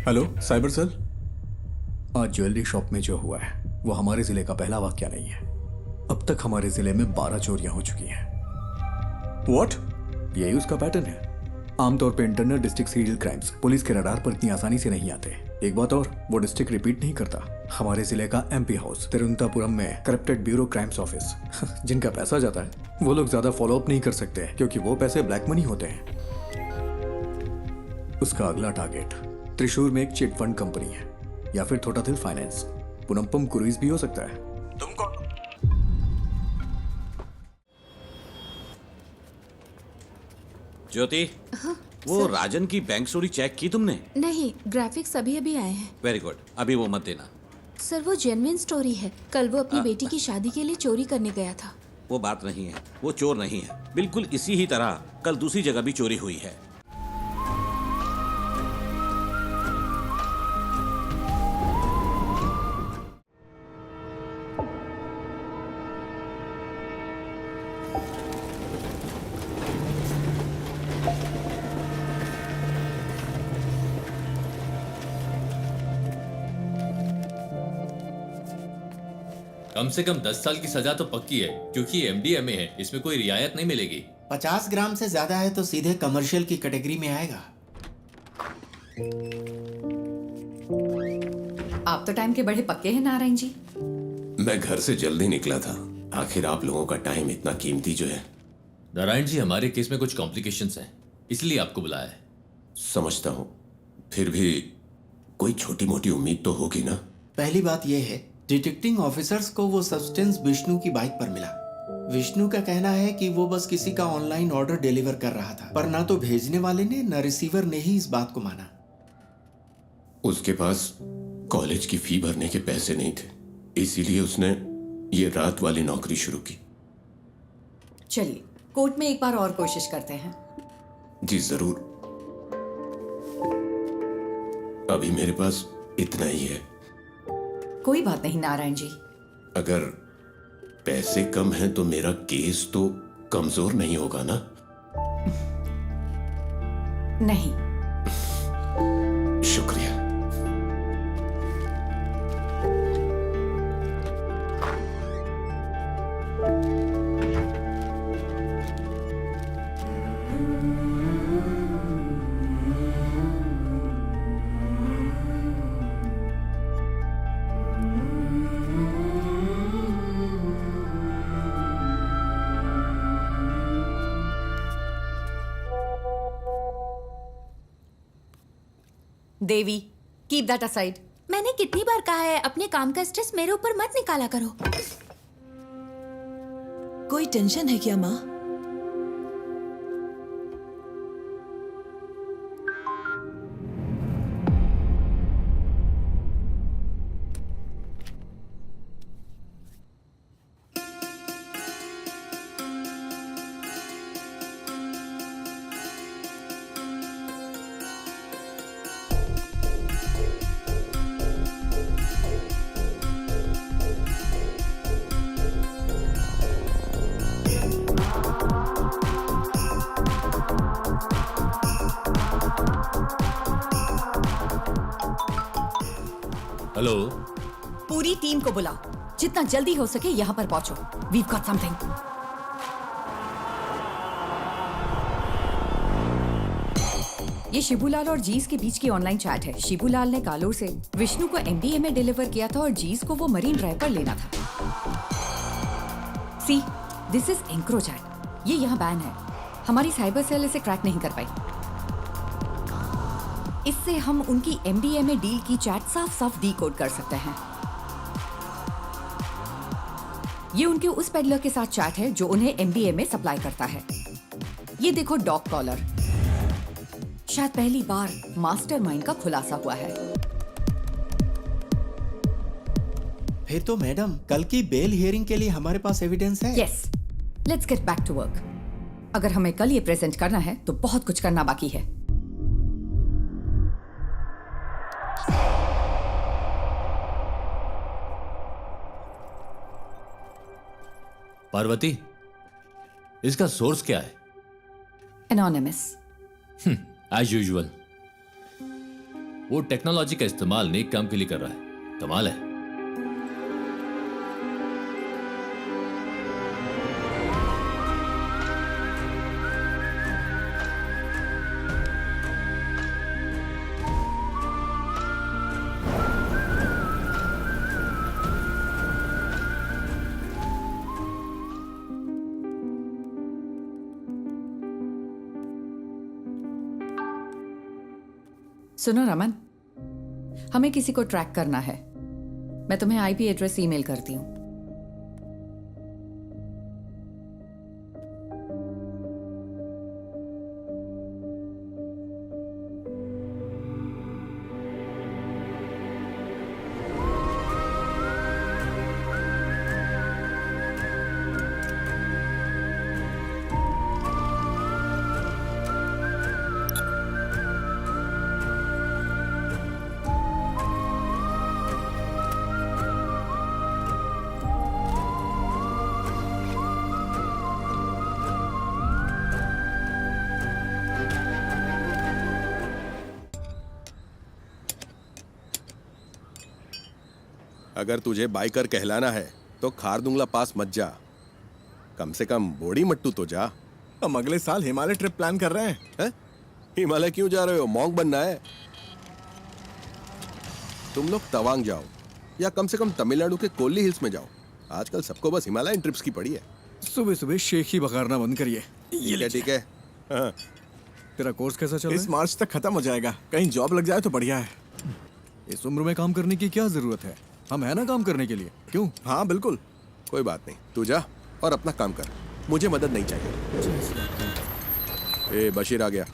Hello cyber cell. आज jewellery shop में जो हुआ है वो हमारे जिले का पहला वाकया नहीं है। अब तक हमारे जिले में 12 चोरियां हो चुकी हैं। व्हाट? यही उसका पैटर्न है। आमतौर पे internal district serial crimes police के रडार पर इतनी आसानी से नहीं आते। एक बात और, वो डिस्ट्रिक्ट रिपीट नहीं करता। हमारे जिले का एमपी हाउस तिरुवनंतपुरम में करप्टेड ब्यूरो क्राइम्स ऑफिस जिनका पैसा जाता है वो लोग ज्यादा फॉलो अप नहीं कर सकते क्योंकि वो पैसे ब्लैक मनी होते हैं। उसका अगला टारगेट त्रिशूर में एक चिट फंड कंपनी है या फिर थोटाथिल फाइनेंस। पुनम्पम क्रूइज भी हो सकता है। तुम कौन? ज्योति, हाँ, वो सर। राजन की बैंक चोरी चेक की तुमने? नहीं, ग्राफिक्स अभी अभी आए हैं। वेरी गुड, अभी वो मत देना। सर वो जेन्युइन स्टोरी है। कल वो अपनी बेटी की शादी के लिए चोरी करने गया था। वो बात नहीं है, वो चोर नहीं है। बिल्कुल इसी ही तरह कल दूसरी जगह भी चोरी हुई है। कम से कम 10 साल की सजा तो पक्की है क्योंकि एमडीएमए है, इसमें कोई रियायत नहीं मिलेगी। 50 ग्राम से ज्यादा है तो सीधे कमर्शियल की कैटेगरी में आएगा। आप तो टाइम के बड़े पक्के हैं नारायण जी। मैं घर से जल्दी निकला था। आखिर आप लोगों का टाइम इतना कीमती जो है। नारायण जी, हमारे केस में कुछ कॉम्प्लिकेशंस हैं, इसलिए आपको बुलाया है। समझता हूं, फिर भी कोई छोटी मोटी उम्मीद तो होगी ना। पहली बात यह है, डिटेक्टिंग ऑफिसर्स को वो सब्सटेंस विष्णु की बाइक पर मिला। विष्णु का कहना है कि वो बस किसी का ऑनलाइन ऑर्डर डिलीवर कर रहा था, पर ना तो भेजने वाले ने न रिसीवर ने ही इस बात को माना। उसके पास कॉलेज की फी भरने के पैसे नहीं थे, इसीलिए उसने ये रात वाली नौकरी शुरू की। चलिए कोर्ट में एक बार और कोशिश करते हैं। जी जरूर। अभी मेरे पास इतना ही है। कोई बात नहीं नारायण जी। अगर पैसे कम हैं तो मेरा केस तो कमजोर नहीं होगा ना? नहीं। शुक्रिया। देवी, कीप दैट असाइड। मैंने कितनी बार कहा है अपने काम का स्ट्रेस मेरे ऊपर मत निकाला करो। कोई टेंशन है क्या माँ? हेलो, पूरी टीम को बुला, जितना जल्दी हो सके यहाँ पर पहुंचो। We've got something. ये शिबूलाल और जीस के बीच की ऑनलाइन चैट है। शिबूलाल ने कालूर से विष्णु को एमडीएमए डिलीवर किया था और जीस को वो मरीन ड्राइव पर लेना था। सी, दिस इज एंक्रोचैट। ये यहाँ बैन है। हमारी साइबर सेल इसे क्रैक नहीं कर पाई। इससे हम उनकी एमडीएमए डील की चैट साफ साफ डीकोड कर सकते हैं। ये उनके उस पेडलर के साथ चैट है जो उन्हें एमडीएमए सप्लाई करता है। ये देखो डॉग कॉलर। शायद पहली बार मास्टरमाइंड का खुलासा हुआ है। फिर तो मैडम, कल की बेल हियरिंग के लिए हमारे पास एविडेंस है। Yes, let's get back to work. अगर हमें कल ये प्रेजेंट करना है तो बहुत कुछ करना बाकी है। पार्वती, इसका सोर्स क्या है? एनोनिमस। As usual. वो टेक्नोलॉजी का इस्तेमाल नेक काम के लिए कर रहा है। कमाल है। सुनो रमन, हमें किसी को ट्रैक करना है। मैं तुम्हें आईपी एड्रेस ईमेल करती हूँ। अगर तुझे बाइकर कहलाना है तो खारदुंगला पास मत जा, कम से कम बोड़ी मट्टू तो जा। हम अगले साल हिमालय ट्रिप प्लान कर रहे हैं। हिमालय क्यों जा रहे हो? मॉन्क बनना है? तुम लोग तवांग जाओ या कम से कम तमिलनाडु के कोल्ली हिल्स में जाओ। आजकल सबको बस हिमालयन ट्रिप्स की पड़ी है। सुबह सुबह शेख ही बघारना बंद करिए। ठीक है। हाँ। तेरा कोर्स कैसा चल रहा है? इस मार्च तक खत्म हो जाएगा। कहीं जॉब लग जाए तो बढ़िया है। इस उम्र में काम करने की क्या जरूरत है? हम है ना काम करने के लिए। क्यों? हाँ बिल्कुल। कोई बात नहीं, तू जा और अपना काम कर, मुझे मदद नहीं चाहिए। ए बशीर आ गया।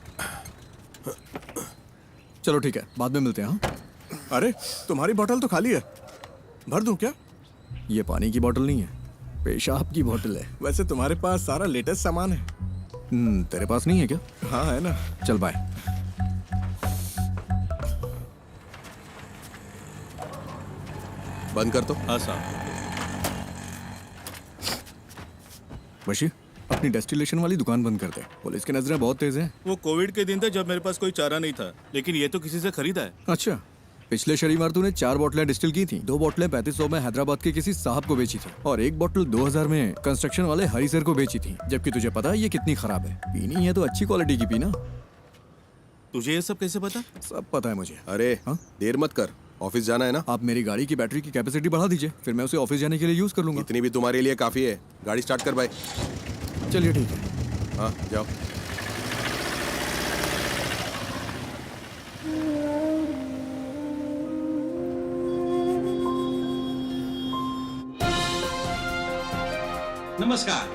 चलो ठीक है, बाद में मिलते हैं। हाँ? अरे तुम्हारी बोतल तो खाली है, भर दूं क्या? ये पानी की बोतल नहीं है, पेशाब की बोतल है। वैसे तुम्हारे पास सारा लेटेस्ट सामान है। तेरे पास नहीं है क्या? हाँ है ना। चल बाय। बंद कर तो। हाँ साहब। बशीर, अपनी डेस्टिलेशन वाली दुकान बंद कर दे। पुलिस की नजरें बहुत तेज हैं। वो कोविड के दिन थे जब मेरे पास कोई चारा नहीं था, लेकिन ये तो किसी से खरीदा है। अच्छा, पिछले शनिवार तूने 4 बोतलें डिस्टिल की थी। 2 बोतलें 3500 में हैदराबाद के किसी साहब को बेची थी और 1 बोतल 2000 में कंस्ट्रक्शन वाले हरी सर को बेची थी। जबकि तुझे पता है ये कितनी खराब है। पीनी है तो अच्छी क्वालिटी की पीना। तुझे ये सब कैसे पता? सब पता है मुझे। अरे देर मत कर, ऑफिस जाना है ना। आप मेरी गाड़ी की बैटरी की कैपेसिटी बढ़ा दीजिए, फिर मैं उसे ऑफिस जाने के लिए यूज कर लूंगा। इतनी भी तुम्हारे लिए काफी है। गाड़ी स्टार्ट कर भाई। चलिए ठीक है। हाँ जाओ। नमस्कार,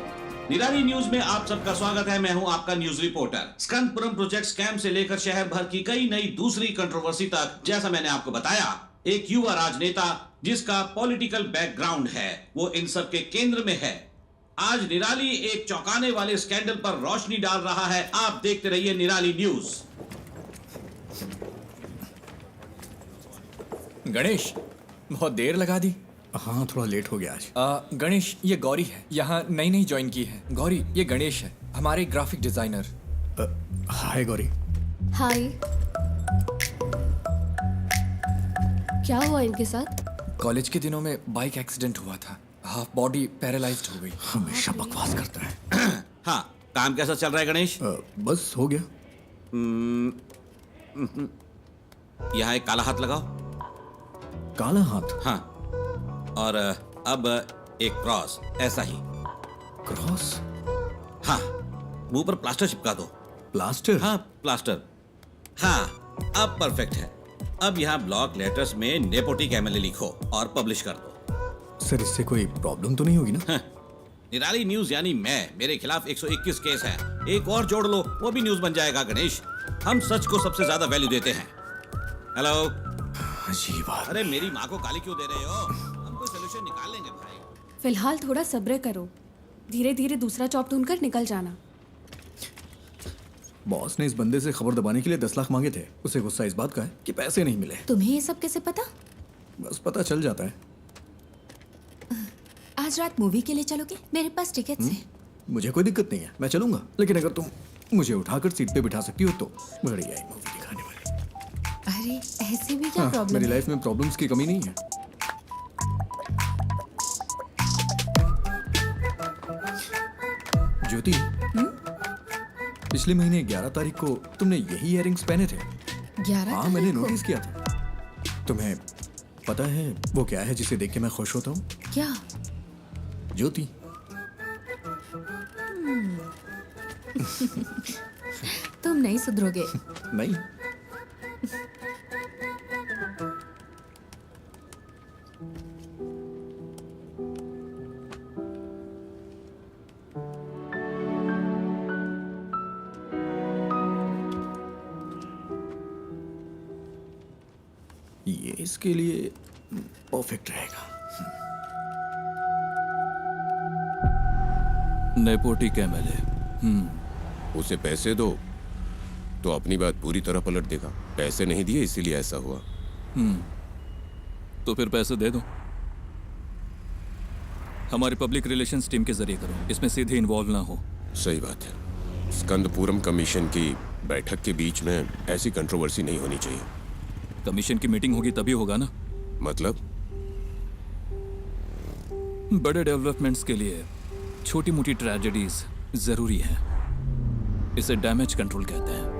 निराली न्यूज में आप सबका स्वागत है। मैं हूं आपका न्यूज रिपोर्टर। स्कंदपुरम प्रोजेक्ट स्कैम से लेकर शहर भर की कई नई दूसरी कंट्रोवर्सी तक, जैसा मैंने आपको बताया, एक युवा राजनेता जिसका पॉलिटिकल बैकग्राउंड है, वो इन सब के केंद्र में है। आज निराली एक चौंकाने वाले स्कैंडल पर रोशनी डाल रहा है। आप देखते रहिए निराली न्यूज। गणेश, बहुत देर लगा दी। हाँ थोड़ा लेट हो गया आज। गणेश, ये गौरी है, यहाँ नई ज्वाइन की है। गौरी, ये गणेश है, हमारे ग्राफिक डिजाइनर। हाय गौरी। हाय। क्या हुआ इनके साथ? कॉलेज के दिनों में बाइक एक्सीडेंट हुआ था, हाफ बॉडी पैरालाइज्ड हो गई। हमेशा बकवास करता है। हाँ, काम कैसा चल रहा है गणेश? बस हो गया। यहाँ एक काला हाथ लगाओ। काला हाथ? हाँ, और अब एक क्रॉस, ऐसा ही। क्रॉस? हाँ, मुंह पर प्लास्टर चिपका दो। प्लास्टर? हाँ, प्लास्टर। हाँ, अब परफेक्ट है। अब यहाँ ब्लॉक लेटर्स में नेपोटिक एमएलए लिखो और पब्लिश कर दो। सर इससे कोई प्रॉब्लम तो नहीं होगी ना? हाँ, निराली न्यूज यानी मैं, मेरे खिलाफ 121 केस है। एक और जोड़ लो, वो भी न्यूज बन जाएगा। गणेश, हम सच को सबसे ज्यादा वैल्यू देते हैं। हेलो। अजीब बात। अरे मेरी माँ को गाली क्यों दे रहे हो? हम कोई सोल्यूशन निकाल लेंगे भाई। फिलहाल थोड़ा सब्र करो, धीरे धीरे दूसरा जॉब ढूंढकर निकल जाना। बॉस ने इस बंदे से खबर दबाने के लिए 10 लाख मांगे थे। उसे गुस्सा इस बात का है कि पैसे नहीं मिले। तुम्हें ये सब कैसे पता? बस पता चल जाता है। आज रात मूवी के लिए चलोगे? मेरे पास टिकट्स हैं। मुझे कोई दिक्कत नहीं है, मैं चलूंगा। लेकिन अगर तुम मुझे उठाकर सीट पे बिठा सकती हो तो। बढ़िया मूवी दिखाने वाली। अरे ऐसे भी क्या हाँ, प्रॉब्लम मेरी है? लाइफ में प्रॉब्लम्स की कमी नहीं है। ज्योति, पिछले महीने 11 तारीख को तुमने यही इयररिंग्स पहने थे। 11 हाँ, मैंने तारीख को? नोटिस किया था। तुम्हें पता है वो क्या है जिसे देख के मैं खुश होता हूँ? क्या? ज्योति। तुम नहीं सुधरोगे। नहीं। ये इसके लिए परफेक्ट रहेगा। नेपोटिक एमएलए। उसे पैसे दो तो अपनी बात पूरी तरह पलट देगा। पैसे नहीं दिए इसीलिए ऐसा हुआ। तो फिर पैसे दे दो। हमारी पब्लिक रिलेशंस टीम के जरिए करो, इसमें सीधे इन्वॉल्व ना हो। सही बात है। स्कंदपुरम कमीशन की बैठक के बीच में ऐसी कंट्रोवर्सी नहीं होनी चाहिए। कमीशन की मीटिंग होगी तभी होगा ना। मतलब? बड़े डेवलपमेंट्स के लिए छोटी मोटी ट्रेजेडीज जरूरी है। इसे डैमेज कंट्रोल कहते हैं।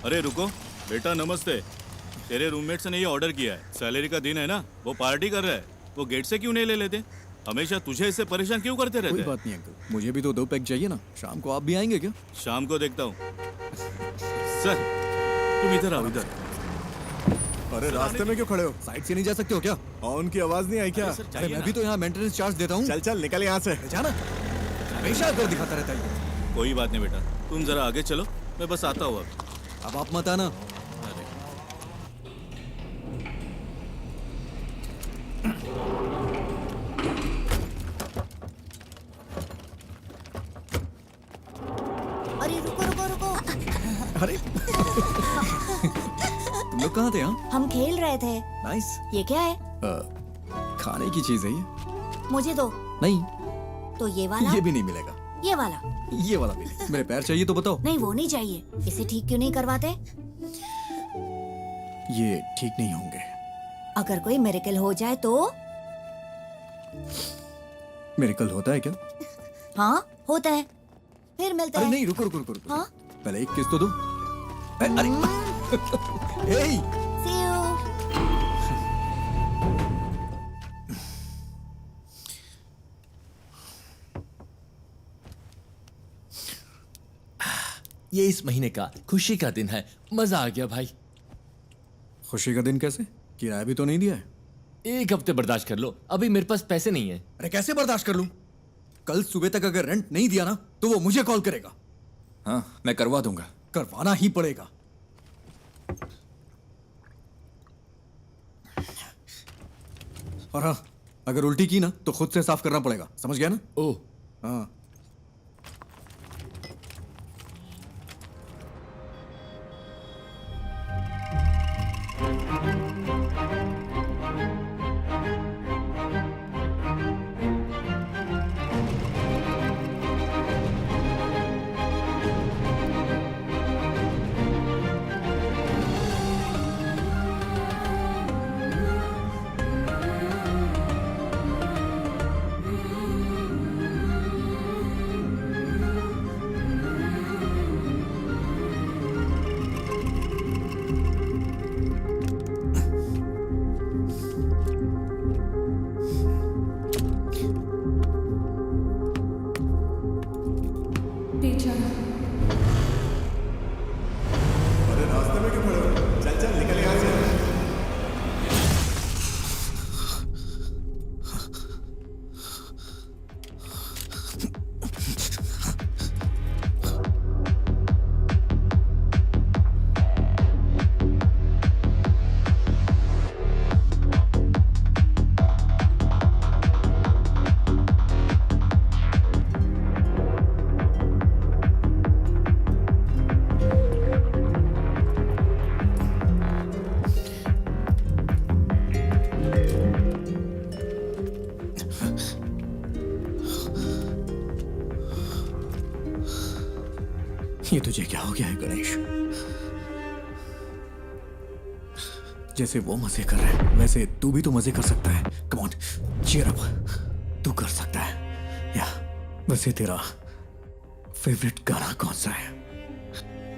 अरे रुको बेटा, नमस्ते। तेरे रूममेट्स ने ये ऑर्डर किया है। सैलरी का दिन है ना, वो पार्टी कर रहा है। वो गेट से क्यों नहीं ले लेते? हमेशा तुझे इससे परेशान क्यों करते रहते कोई हैं? बात नहीं अंकल, मुझे भी तो 2 पैक चाहिए ना। शाम को आप भी आएंगे क्या? शाम को देखता हूँ। सर तुम इधर आओ, इधर। अरे रास्ते में क्यों खड़े हो? साइड से नहीं जा सकते हो क्या? और उनकी आवाज नहीं आई क्या? अरे मैं भी तो यहाँ मेंटेनेंस चार्ज देता हूँ। चल चल निकल यहाँ से। जाना हमेशा अगर दिखाता रहता है। कोई बात नहीं बेटा, तुम जरा आगे चलो, मैं बस आता हूँ अब आप मत आना। अरे रुको रुको रुको। अरे तुम लोग कहाँ थे? हाँ, हम खेल रहे थे। नाइस। ये क्या है? खाने की चीज है ये। मुझे दो। नहीं, तो ये वाला? ये भी नहीं मिलेगा। ये वाला? ये वाला भी नहीं। मेरे पैर चाहिए तो बताओ। नहीं वो नहीं चाहिए। इसे ठीक क्यों नहीं करवाते? ये ठीक नहीं होंगे। अगर कोई मिरेकल हो जाए तो? मिरेकल होता है क्या? हाँ होता है। फिर मिलता अरे है। नहीं, रुको रुको रुको रुको। हाँ? पहले एक किस तो दो। अरे हे, See you. ये इस महीने का खुशी का दिन है। मजा आ गया भाई। खुशी का दिन कैसे? किराया भी तो नहीं दिया है। 1 हफ्ते बर्दाश्त कर लो, अभी मेरे पास पैसे नहीं है। अरे कैसे बर्दाश्त कर लूं? कल सुबह तक अगर रेंट नहीं दिया ना तो वो मुझे कॉल करेगा। हाँ, मैं करवा दूंगा। करवाना ही पड़ेगा। और हाँ, अगर उल्टी की ना तो खुद से साफ करना पड़ेगा। समझ गया ना? ओह हाँ। ये तुझे क्या हो गया है गणेश? जैसे वो मजे कर रहे हैं वैसे तू भी तो मजे कर सकता है। कम ऑन, चीयर अप, तू कर सकता है। या वैसे तेरा फेवरेट गाना कौन सा है?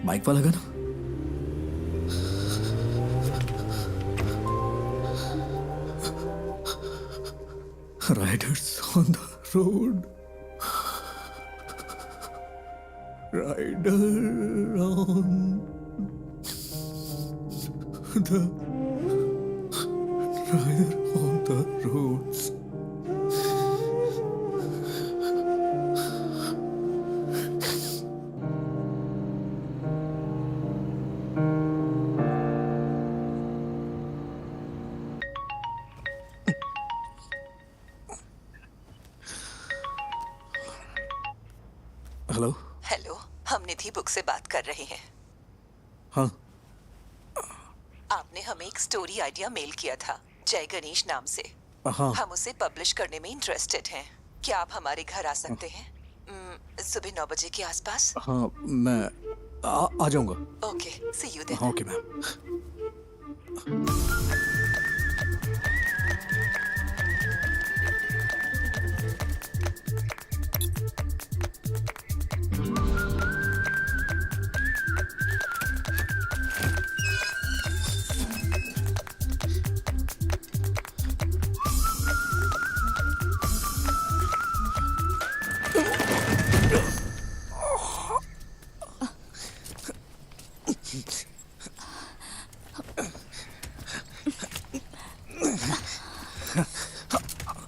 बाइक वाला गाना? Riders on the road, rider on the rider on the roads. Hello. Hello, हम निधि बुक से बात कर रहे हैं। हाँ, आपने हमें एक स्टोरी आइडिया मेल किया था जय गणेश नाम से। हाँ। हम उसे पब्लिश करने में इंटरेस्टेड हैं। क्या आप हमारे घर आ सकते हैं सुबह 9 बजे के आसपास? हाँ, मैं आ जाऊंगा। Okay, see you then. हाँ, okay ma'am.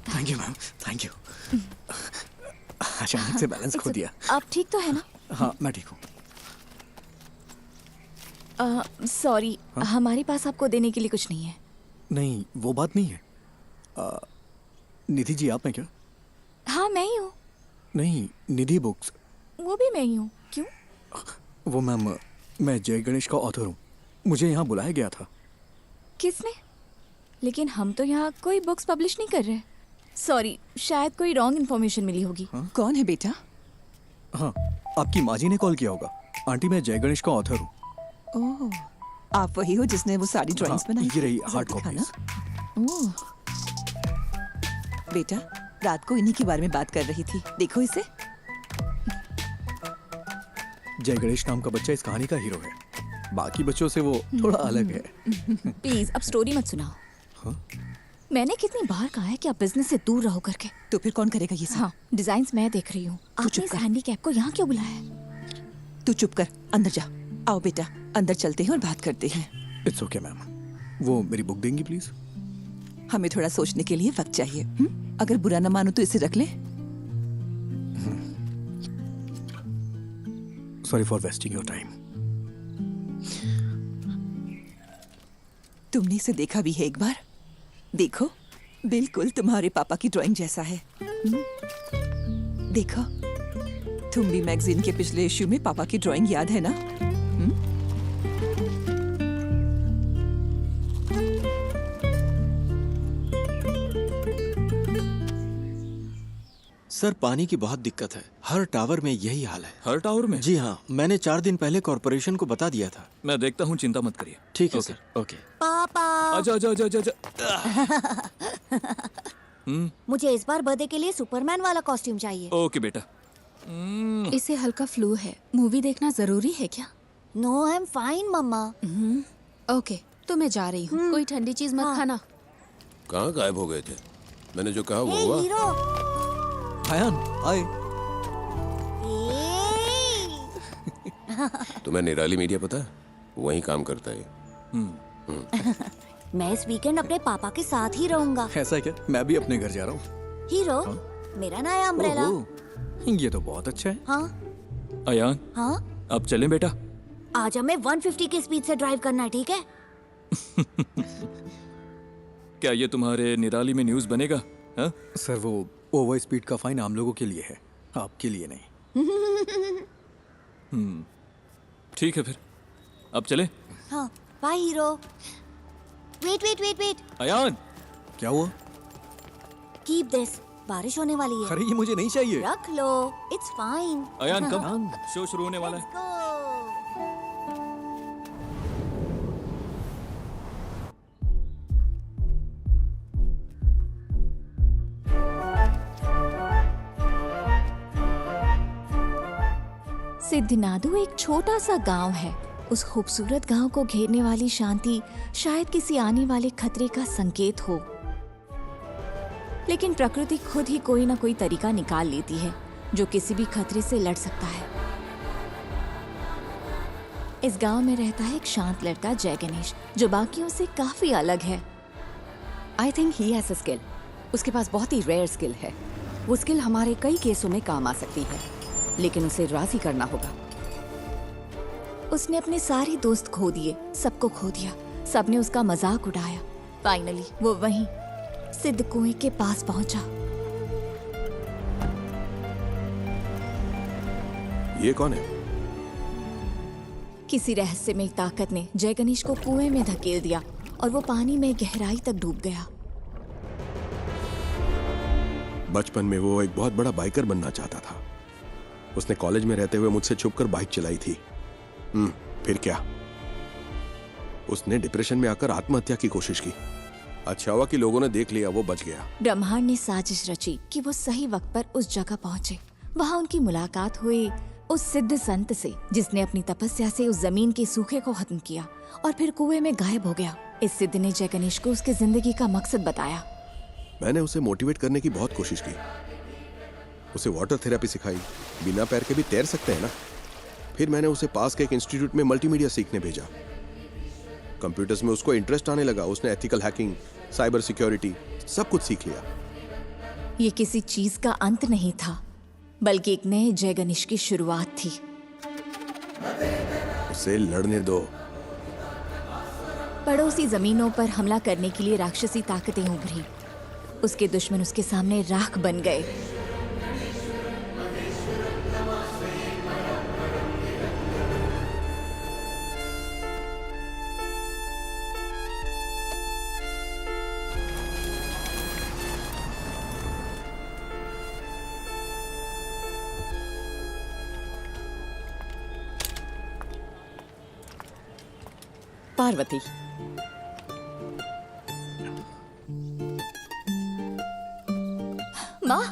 Thank you ma'am, thank you. अचानक से बैलेंस खो दिया। आप ठीक तो है ना? हाँ, मैं ठीक हूँ। सॉरी, हमारे पास आपको देने के लिए कुछ नहीं है। नहीं, वो बात नहीं है। निधि जी, आप हैं क्या? हाँ, मैं ही हूँ। नहीं, निधि बुक्स। वो भी मैं ही हूँ। क्यों? वो मैम, मैं जय गणेश का ऑथर हूँ। मुझे यहाँ बुलाया गया था। किसने? लेकिन हम तो यहाँ कोई बुक्स पब्लिश नहीं कर रहे। सॉरी, शायद कोई रॉन्ग इन्फॉर्मेशन मिली होगी। कौन है बेटा? हाँ, आपकी माँ जी ने कॉल किया होगा। आंटी, मैं जय गणेश का ऑथर हूँ। ओह, आप वही हो जिसने वो सारी ड्राइंग्स बनाई? ये रही जरा हार्ड दिखाना। कॉपीज। ओह, बेटा, रात को इन्हीं के बारे में बात कर रही थी। देखो इसे। जय गणेश नाम का बच्चा इस कहानी का हीरो है। बाकी बच्चों से वो थोड़ा अलग है। प्लीज अब स्टोरी मत सुनाओ। मैंने कितनी बार कहा है कि आप बिजनेस से दूर रहो करके। तो फिर कौन करेगा ये सब? हाँ, डिजाइन्स मैं देख रही हूँ। आपने इस हैंडीकैप को यहाँ क्यों बुलाया है? तू चुप कर, अंदर जा। आओ बेटा, अंदर चलते हैं और बात करते हैं। It's okay ma'am. वो मेरी बुक देंगी प्लीज? हमें थोड़ा सोचने के लिए वक्त चाहिए। अगर बुरा न मानो तो इसे रख ले। Sorry for wasting your time. तुमने इसे देखा भी है एक बार? देखो, बिल्कुल तुम्हारे पापा की ड्राइंग जैसा है। देखो, तुम भी मैगजीन के पिछले इश्यू में पापा की ड्राइंग याद है ना? सर, पानी की बहुत दिक्कत है। हर टावर में यही हाल है। हर टावर में? जी हाँ, मैंने 4 दिन पहले कॉर्पोरेशन को बता दिया था। मैं देखता हूँ, चिंता मत करिए। ठीक है ओके। सर। ओके। पापा, आजा आजा आजा आजा। मुझे इस बार बर्थडे के लिए सुपरमैन वाला कॉस्ट्यूम चाहिए। ओके बेटा। इसे हल्का फ्लू है। मूवी देखना जरूरी है क्या? नो, आई एम फाइन मम्मा। ओके, तो मैं जा रही हूँ। कोई ठंडी चीज मत खाना। कहाँ गायब हो गए थे? मैंने जो कहा वो हे हुआ। हीरो। हायान, आए। तुम्हें निराली मीडिया पता है? वहीं काम करता है। मैं इस वीकेंड अपने पापा के साथ ही रहूंगा। ऐसा क्या? मैं भी अपने घर जा रहा हूँ। हीरो, मेरा नया अम्ब्रेला। ये तो बहुत अच्छा है। हाँ अयान, हाँ, अब चलें बेटा? आज हमें 150 की स्पीड से ड्राइव करना है, ठीक है? क्या ये तुम्हारे निराली में न्यूज़ बनेगा? हाँ? सर, वो ओवर स्पीड का फाइन आम लोगों के लिए है, आपके लिए नहीं। ठीक है फिर, अब चले? हाँ, bye hero. Wait wait wait wait. Ayaan, क्या हुआ? कीप दिस, बारिश होने वाली है। अरे, ये मुझे नहीं चाहिए। रख लो, इट्स फाइन। अयान कब? शो शुरू होने वाला है। Go. सिद्धनादु एक छोटा सा गांव है। उस खूबसूरत गांव को घेरने वाली शांति शायद किसी आने वाले खतरे का संकेत हो, लेकिन प्रकृति खुद ही कोई ना कोई तरीका निकाल लेती है जो किसी भी खतरे से लड़ सकता है। इस गांव में रहता है एक शांत लड़का जय गणेश, जो बाकियों से काफी अलग है। I think he has a skill. उसके पास बहुत ही रेयर स्किल है। वो स्किल हमारे कई केसों में काम आ सकती है, लेकिन उसे राजी करना होगा। उसने अपने सारे दोस्त खो दिए, सबको खो दिया, सबने उसका मजाक उड़ाया। फाइनली वो वहीं सिद्ध कुएं के पास पहुंचा। ये कौन है? किसी रहस्यमय ताकत ने जय गणेश को कुएं में धकेल दिया और वो पानी में गहराई तक डूब गया। बचपन में वो एक बहुत बड़ा बाइकर बनना चाहता था। उसने कॉलेज में रहते हुए मुझसे छुपकर बाइक चलाई थी। फिर क्या? उसने डिप्रेशन में आकर आत्महत्या की कोशिश की। अच्छा हुआ कि लोगों ने देख लिया, वो बच गया। ब्रह्मांड ने साजिश रची कि वो सही वक्त पर उस जगह पहुंचे। वहां उनकी मुलाकात हुई उस सिद्ध संत से, जिसने अपनी तपस्या से उस जमीन के सूखे को खत्म किया और फिर कुएं में गायब हो गया। इस सिद्ध ने जय गणेश को उसकी जिंदगी का मकसद बताया। मैंने उसे मोटिवेट करने की बहुत कोशिश की। उसे वाटर थेरेपी सिखाई। बिना पैर के भी तैर सकते हैं ना। फिर मैंने उसे पास के एक इंस्टीट्यूट में मल्टीमीडिया सीखने भेजा। कंप्यूटर्स में उसको इंटरेस्ट आने लगा। उसने एथिकल हैकिंग, साइबर सिक्योरिटी सब कुछ सीख लिया। ये किसी चीज का अंत नहीं था, बल्कि एक नए जय गणेश की शुरुआत थी। उसे लड़ने दो। पड़ोसी जमीनों पर हमला करने के लिए राक्षसी ताकतें उभरी। उसके दुश्मन उसके सामने राख बन गए। पार्वती, माँ,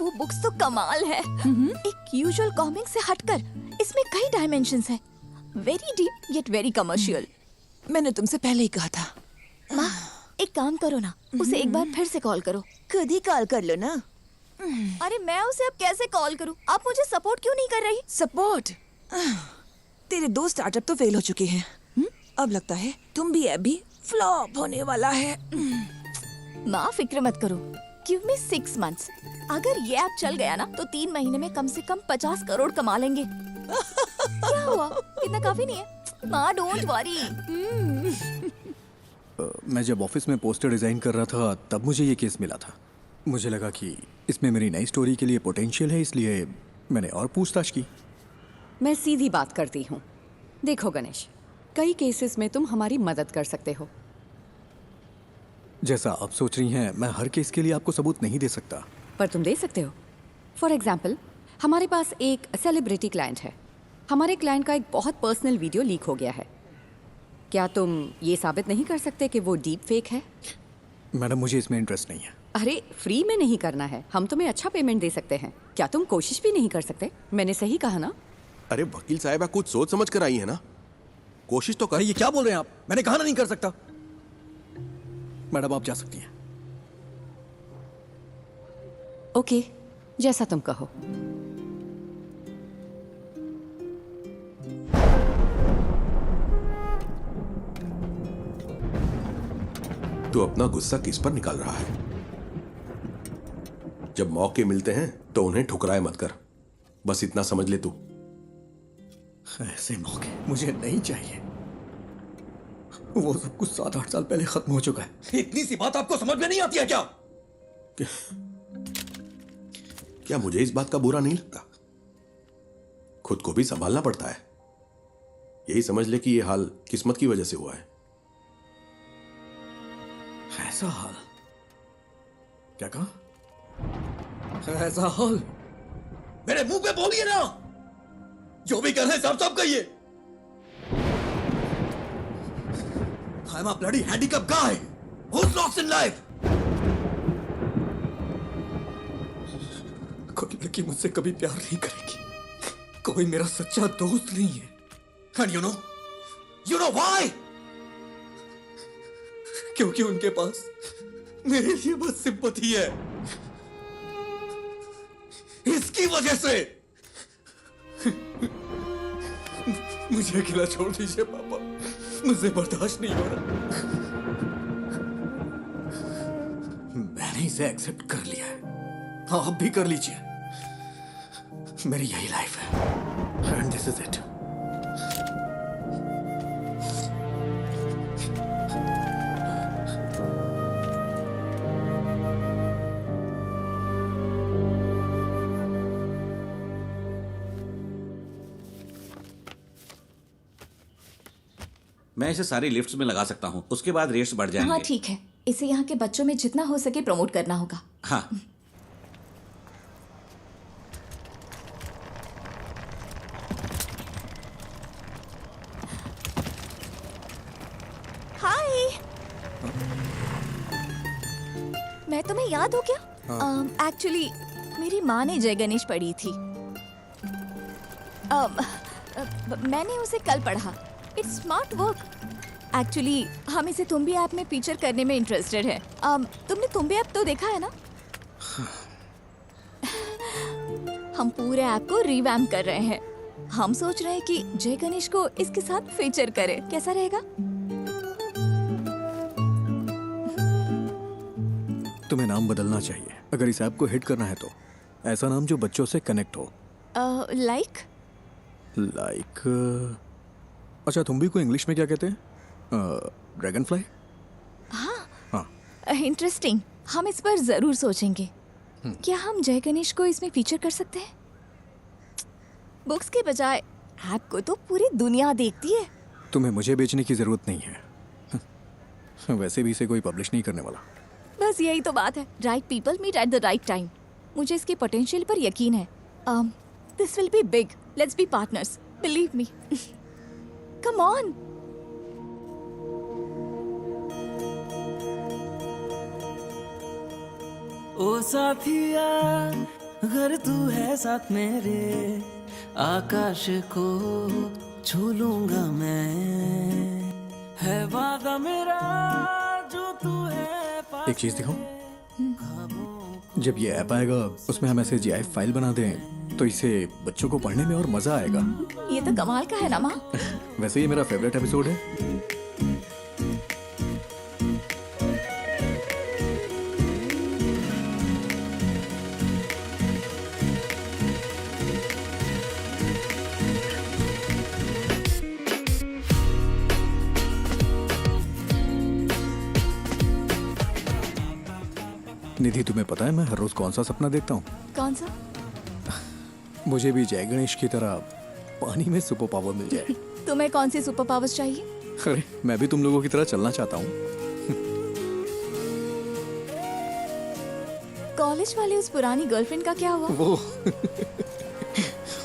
वो बुक्स तो कमाल है। एक यूजुअल कॉमिक से हटकर इसमें कई डायमेंशंस हैं। Very deep yet very commercial. मैंने तुमसे पहले ही कहा था। माँ, एक काम करो ना, उसे एक बार फिर से कॉल करो। खुद ही कॉल कर लो ना। अरे मैं उसे अब कैसे कॉल करूँ? आप मुझे सपोर्ट क्यों नहीं कर रही? सपोर्ट? तेरे दो स्टार्टअप तो फेल हो चुके हैं। अब लगता है तुम भी ऐप भी फ्लॉप होने वाला है। माँ फिक्र मत करो, गिव मी 6 months। अगर ये ऐप चल गया ना तो 3 महीने में कम से कम 50 करोड़ कमा लेंगे। क्या हुआ? इतना काफी नहीं है? माँ डोंट वरी। मैं जब ऑफिस में पोस्टर डिजाइन कर रहा था तब मुझे ये केस मिला था। मुझे लगा कि इसमें मेरी नई स्टोरी के लिए पोटेंशियल है, इसलिए मैंने और पूछताछ की। मैं सीधी बात करती हूँ। देखो गणेश, कई केसेस में तुम हमारी मदद कर सकते हो। जैसा आप सोच रही हैं, मैं हर केस के लिए आपको सबूत नहीं दे सकता। पर तुम दे सकते हो। फॉर एग्जाम्पल, हमारे पास एक सेलिब्रिटी क्लाइंट है। हमारे क्लाइंट का एक बहुत पर्सनल वीडियो लीक हो गया है। क्या तुम ये साबित नहीं कर सकते कि वो डीप फेक है? मैडम, मुझे इसमें इंटरेस्ट नहीं है। अरे फ्री में नहीं करना है, हम तुम्हें अच्छा पेमेंट दे सकते हैं। क्या तुम कोशिश भी नहीं कर सकते? मैंने सही कहा ना? अरे वकील साहब, कुछ सोच समझ कर आई है ना। कोशिश तो कर। ये क्या बोल रहे हैं आप? मैंने कहा ना नहीं कर सकता। मैडम आप जा सकती हैं। ओके, जैसा तुम कहो। तू अपना गुस्सा किस पर निकाल रहा है? जब मौके मिलते हैं तो उन्हें ठुकराए मत कर। बस इतना समझ ले तू। ऐसे मौके मुझे नहीं चाहिए। वो सब कुछ 7-8 साल पहले खत्म हो चुका है। इतनी सी बात आपको समझ में नहीं आती है क्या? क्या मुझे इस बात का बुरा नहीं लगता? खुद को भी संभालना पड़ता है। यही समझ ले कि ये हाल किस्मत की वजह से हुआ है। ऐसा हाल? क्या कहा? ऐसा हाल? मेरे मुंह पे बोलिए ना। जो भी कर रहे हैं साफ-साफ कहिए। I'm a bloody handicapped guy who's lost in life. कोई लड़की मुझसे कभी प्यार नहीं करेगी। कोई मेरा सच्चा दोस्त नहीं है। And you know why? क्योंकि उनके पास मेरे लिए बस सिंपैथी है। इसकी वजह से मुझे अकेला छोड़ दीजिए पापा, मुझे बर्दाश्त नहीं हो रहा। मैंने इसे एक्सेप्ट कर लिया है, आप भी कर लीजिए। मेरी यही लाइफ है एंड दिस इज इट। मैं इसे सारी लिफ्ट्स में लगा सकता हूँ, उसके बाद रेट्स बढ़ जाएंगे। हाँ ठीक है, इसे यहाँ के बच्चों में जितना हो सके प्रमोट करना होगा। हाँ। हाय, मैं तुम्हें याद हो क्या? एक्चुअली मेरी माँ ने जय गणेश पढ़ी थी। मैंने उसे कल पढ़ा। It's smart work. एक्चुअली हम इसे तुम्बी ऐप में फीचर करने में इंटरेस्टेड है। तुमने तुम्बी ऐप तो देखा है ना? हम पूरे ऐप को रिवैम्प कर रहे हैं। हम सोच रहे हैं कि जय गणेश को इसके साथ फीचर करें, कैसा रहेगा? तुम्हें नाम बदलना चाहिए अगर इस ऐप को हिट करना है तो। ऐसा नाम जो बच्चों से कनेक्ट हो। लाइक अच्छा, तुम भी को इंग्लिश में क्या कहते हैं? Dragon fly. हाँ, इंटरेस्टिंग। हम इस पर जरूर सोचेंगे। क्या हम जय गणेश को इसमें फीचर कर सकते हैं? बुक्स के बजाय ऐप को तो पूरी दुनिया देखती है। तुम्हें मुझे बेचने की जरूरत नहीं है। वैसे भी इसे कोई पब्लिश नहीं करने वाला। बस यही तो बात है। Right people meet at the right time. मुझे इसके पोटेंशियल पर यकीन है। This will be big. Let's be partners, believe me. Come on. ओ साथिया, अगर तू है साथ मेरे, आकाश को छू लूंगा मैं। है वादा मेरा जो तू है। एक चीज दिखाऊं? जब ये ऐप आएगा उसमें हम ऐसे GIF फाइल बना दें तो इसे बच्चों को पढ़ने में और मजा आएगा। ये तो कमाल का है ना माँ। वैसे ये मेरा फेवरेट एपिसोड है। निधि, तुम्हें पता है मैं हर रोज कौन सा सपना देखता हूँ? कौन सा? मुझे भी जय गणेश की तरह पानी में सुपर पावर मिल जाए। तुम्हें कौन सी सुपर पावर्स चाहिए? अरे मैं भी तुम लोगों की तरह चलना चाहता हूँ। कॉलेज वाले उस पुरानी गर्लफ्रेंड का क्या हुआ? वो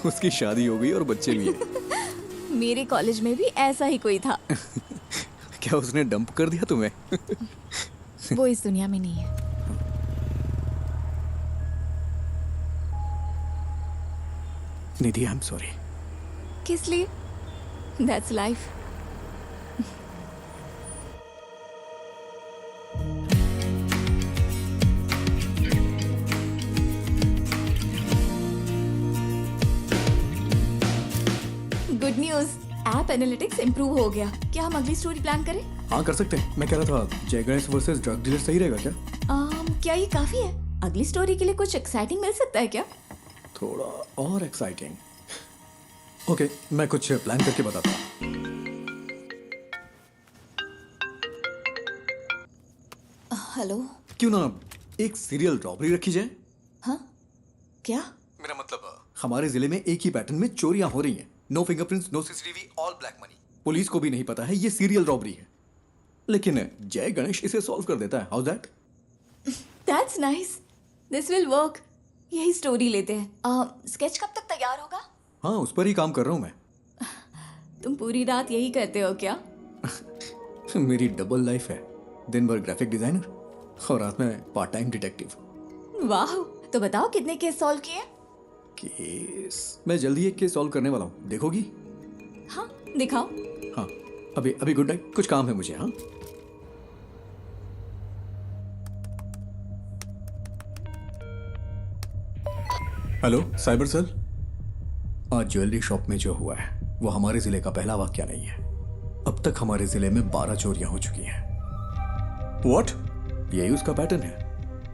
उसकी शादी हो गई और बच्चे भी हैं। मेरे कॉलेज में भी ऐसा ही कोई था। क्या उसने डंप कर दिया तुम्हें? वो इस दुनिया में नहीं है। निधि, आई एम सॉरी। किस लिए? That's life. Good news, app analytics improve हो गया। क्या हम अगली स्टोरी प्लान करें? हाँ कर सकते हैं। मैं कह रहा था जय गणेश वर्सेस ड्रग डीलर सही रहेगा क्या? क्या ये काफी है? अगली स्टोरी के लिए कुछ एक्साइटिंग मिल सकता है क्या? थोड़ा और एक्साइटिंग। ओके, मैं कुछ प्लान करके बताता हूँ। हेलो। क्यों ना एक सीरियल रॉबरी रखी जाए? हाँ क्या? मेरा मतलब हमारे जिले में एक ही पैटर्न में चोरियां हो रही हैं। No fingerprints, no CCTV, all black money. Police को भी नहीं पता है ये सीरियल रॉबरी है, लेकिन जय गणेश इसे सॉल्व कर देता है। How that? That's nice. This will work. यही स्टोरी लेते हैं। स्केच कब तक तैयार होगा? हाँ, उस पर ही काम कर रहा हूँ मैं। तुम पूरी रात यही करते हो क्या? मेरी डबल लाइफ है। दिन भर ग्राफिक डिजाइनर और रात में पार्ट टाइम डिटेक्टिव। वाह, तो बताओ कितने केस सॉल्व किए? केस मैं जल्दी एक केस सॉल्व करने वाला हूँ, देखोगी? हाँ दिखाओ। हाँ अभी अभी गुड नाइट, कुछ काम है मुझे। हाँ हेलो साइबर सेल। आज ज्वेलरी शॉप में जो हुआ है वो हमारे जिले का पहला वाकया नहीं है। अब तक हमारे जिले में 12 चोरियां हो चुकी हैं। व्हाट? यही उसका पैटर्न है।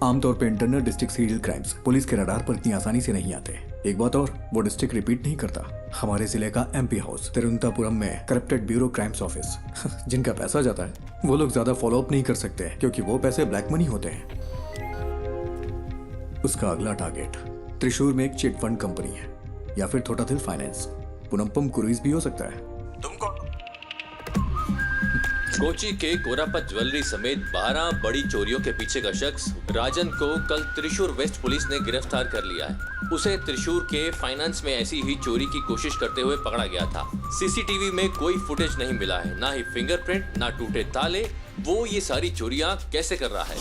आमतौर पे internal district serial crimes police के रडार पर इतनी आसानी से नहीं आते। एक बात और, वो डिस्ट्रिक्ट रिपीट नहीं करता। हमारे जिले का एमपी हाउस तिरुवनंतपुरम में करप्टेड ब्यूरो क्राइम्स ऑफिस जिनका पैसा जाता है वो लोग ज्यादा फॉलो अप नहीं कर सकते क्योंकि वो पैसे ब्लैक मनी होते हैं। उसका अगला टारगेट त्रिशूर में एक चिट फंड कंपनी है या फिर थोटाथिल फाइनेंस, पुनम्पम क्रूइज भी हो सकता है। कोची के कोरापत ज्वेलरी समेत 12 बड़ी चोरियों के पीछे का शख्स राजन को कल त्रिशूर वेस्ट पुलिस ने गिरफ्तार कर लिया है। उसे त्रिशूर के फाइनेंस में ऐसी ही चोरी की कोशिश करते हुए पकड़ा गया था। सीसीटीवी में कोई फुटेज नहीं मिला है, ना ही फिंगरप्रिंट, ना टूटे ताले। वो ये सारी चोरियां कैसे कर रहा है,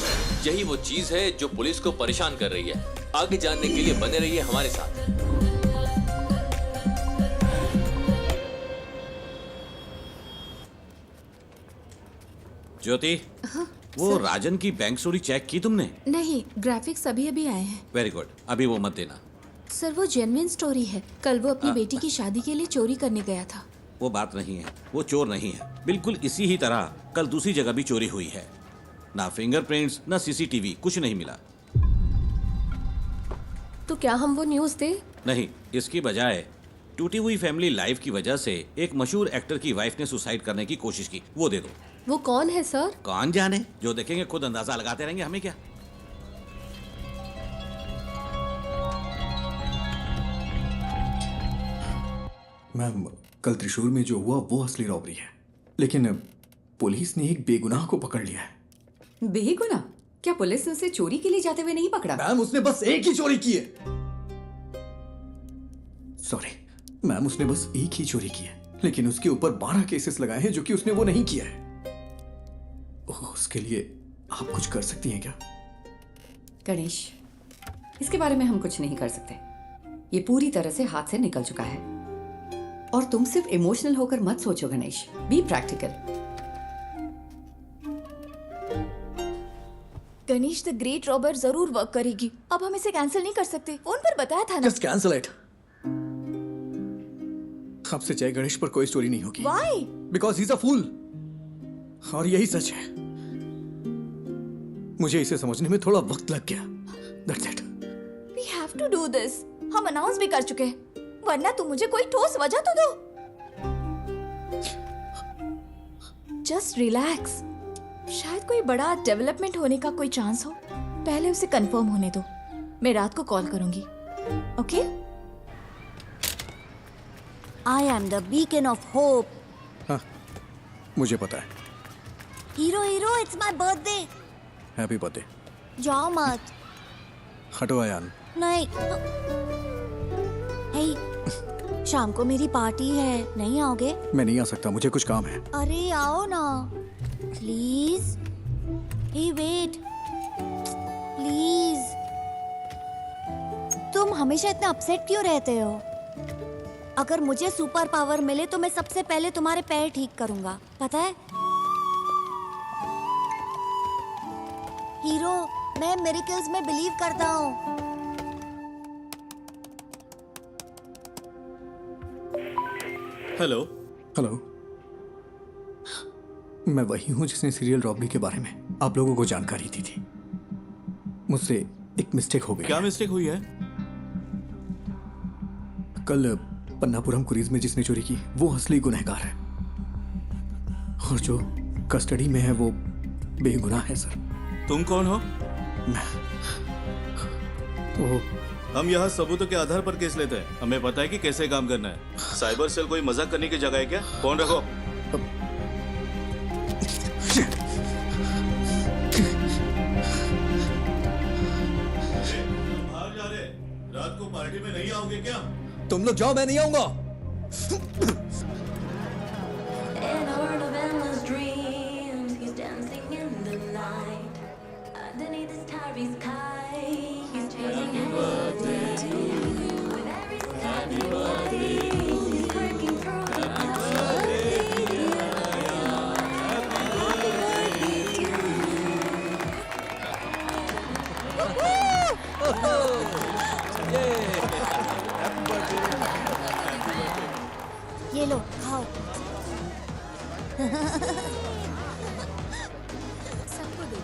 यही वो चीज है जो पुलिस को परेशान कर रही है। आगे जानने के लिए बने रहिए हमारे साथ। ज्योति, वो राजन की बैंक चोरी चेक की तुमने? नहीं, ग्राफिक्स अभी अभी आए हैं। वेरी गुड, अभी वो मत देना। सर वो जेन्युइन स्टोरी है। कल वो अपनी बेटी की शादी के लिए चोरी करने गया था। वो बात नहीं है, वो चोर नहीं है। बिल्कुल इसी ही तरह कल दूसरी जगह भी चोरी हुई है। ना फिंगरप्रिंट्स, ना सीसीटीवी, कुछ नहीं मिला। तो क्या हम वो न्यूज़ दें? नहीं, इसकी बजाय टूटी हुई फैमिली लाइफ की वजह से एक मशहूर एक्टर की वाइफ ने सुसाइड करने की कोशिश की, वो दे दो। वो कौन है सर? कौन जाने, जो देखेंगे खुद अंदाजा लगाते रहेंगे, हमें क्या। मैम, कल त्रिशूर में जो हुआ वो असली रॉबरी है, लेकिन पुलिस ने एक बेगुनाह को पकड़ लिया है। बेगुनाह? क्या पुलिस ने उसे चोरी के लिए जाते हुए नहीं पकड़ा? मैम, उसने बस एक ही चोरी की है। सॉरी मैम, उसने बस एक ही चोरी की है, लेकिन उसके ऊपर 12 केसेस लगाए हैं जो कि उसने वो नहीं किया है। उसके लिए आप कुछ कर सकती हैं क्या? गणेश, इसके बारे में हम कुछ नहीं कर सकते। ये पूरी तरह से हाथ से निकल चुका है। और तुम सिर्फ इमोशनल होकर मत सोचो Ganesh, be practical. Ganesh, the great robber जरूर वर्क करेगी। अब हम इसे कैंसिल नहीं कर सकते, फोन पर बताया था ना। Just cancel it. आपसे जय गणेश पर कोई स्टोरी नहीं होगी। Why? Because he is a fool. और यही सच है। मुझे इसे समझने में थोड़ा वक्त लग गया। That's it. We have to do this. हम अनाउंस भी कर चुके हैं, वरना तुम मुझे कोई ठोस वजह तो दो। Just relax. शायद कोई बड़ा डेवलपमेंट होने का कोई चांस हो। पहले उसे कंफर्म होने दो। मैं रात को कॉल करूंगी। Okay? I am the beacon of hope. हाँ, मुझे पता है। Hero, it's my birthday. Happy birthday. जाओ मत। हटो आयान। नहीं। हे, शाम को मेरी पार्टी है, नहीं आओगे? मैं नहीं आ सकता, मुझे कुछ काम है। अरे आओ ना, प्लीज। Hey wait, please. तुम हमेशा इतना अपसेट क्यों रहते हो? अगर मुझे सुपर पावर मिले तो मैं सबसे पहले तुम्हारे पैर ठीक करूंगा, पता है? हीरो, मैं मिरेकल्स में बिलीव करता हूँ। हेलो। हेलो, मैं वही हूँ जिसने सीरियल रॉबरी के बारे में आप लोगों को जानकारी दी थी। मुझसे एक मिस्टेक हो गई। क्या मिस्टेक हुई है? कल पन्नापुरम क्रूइज में जिसने चोरी की वो असली गुनहगार है, और जो कस्टडी में है वो बेगुनाह है सर। तुम कौन हो? तो हम यहाँ सबूतों के आधार पर केस लेते हैं। हमें पता है कि कैसे काम करना है। साइबर सेल कोई मजाक करने की जगह है क्या? फोन रखो। बाहर जा रहे, रात को पार्टी में नहीं आओगे क्या? तुम लोग जाओ, मैं नहीं आऊंगा। सबको दे दो।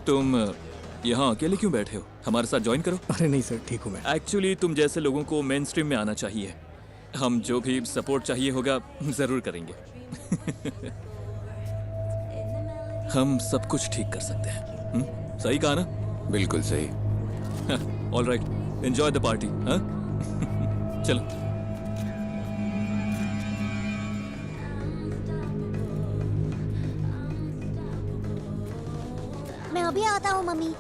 तुम यहाँ अकेले क्यों बैठे हो? हमारे साथ ज्वाइन करो। अरे नहीं सर, ठीक हूँ मैं। एक्चुअली तुम जैसे लोगों को मेन स्ट्रीम में आना चाहिए। हम जो भी सपोर्ट चाहिए होगा जरूर करेंगे। हम सब कुछ ठीक कर सकते हैं। सही कहा ना? बिल्कुल सही। All right, enjoy the party. हाँ चलो। मैं अभी आता हूँ मम्मी।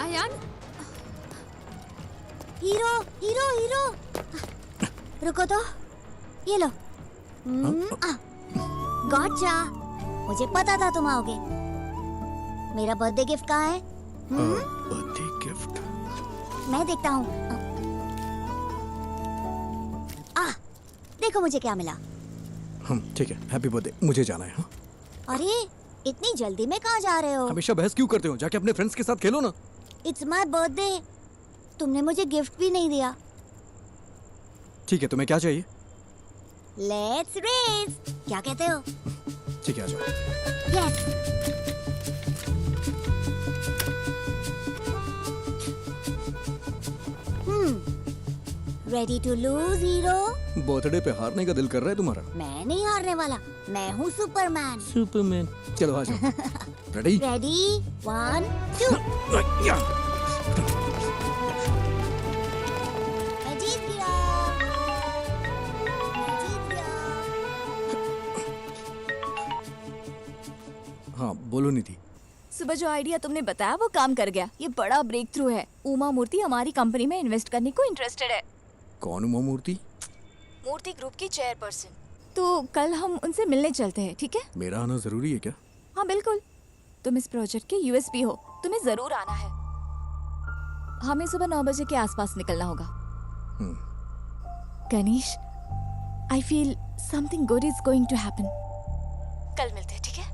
अयान, हीरो हीरो हीरो, रुको तो, ये लो। गॉटचा, मुझे पता था तुम आओगे। मेरा बर्थडे गिफ्ट कहाँ है? बर्थडे गिफ्ट मैं देखता हूँ। देखो मुझे क्या मिला। ठीक है, हैप्पी बर्थडे। मुझे जाना है। हाँ? अरे इतनी जल्दी में कहाँ जा रहे हो? हमेशा बहस क्यों करते हो? जाके अपने फ्रेंड्स के साथ खेलो ना। इट्स माय बर्थडे, तुमने मुझे गिफ्ट भी नहीं दिया। ठीक है, तुम्हें क्या चाहिए? लेट्स रेस, क्या कहते हो? ठीक है, आ जाओ। Yes. Ready to lose hero? Birthday पे हारने का दिल कर रहा है तुम्हारा? मैं नहीं हारने वाला, मैं हूँ सुपरमैन। सुपरमैन, चलो आ जाओ। रेडी? रेडी, 1 2। मैं जीत गया, मैं जीत गया। हाँ बोलो निधि। सुबह जो आइडिया तुमने बताया वो काम कर गया। ये बड़ा ब्रेक थ्रू है। उमा मूर्ति हमारी कंपनी में इन्वेस्ट करने को इंटरेस्टेड है। कौन उमा मूर्ति? मूर्ति ग्रुप की चेयरपर्सन। तो कल हम उनसे मिलने चलते हैं, ठीक है? मेरा आना जरूरी है क्या? हाँ बिल्कुल, तुम इस प्रोजेक्ट के यूएसपी हो, तुम्हें जरूर आना है। हमें सुबह 9 बजे के आसपास निकलना होगा। Ganesh, I feel something good is going to happen. कल मिलते हैं, ठीक है?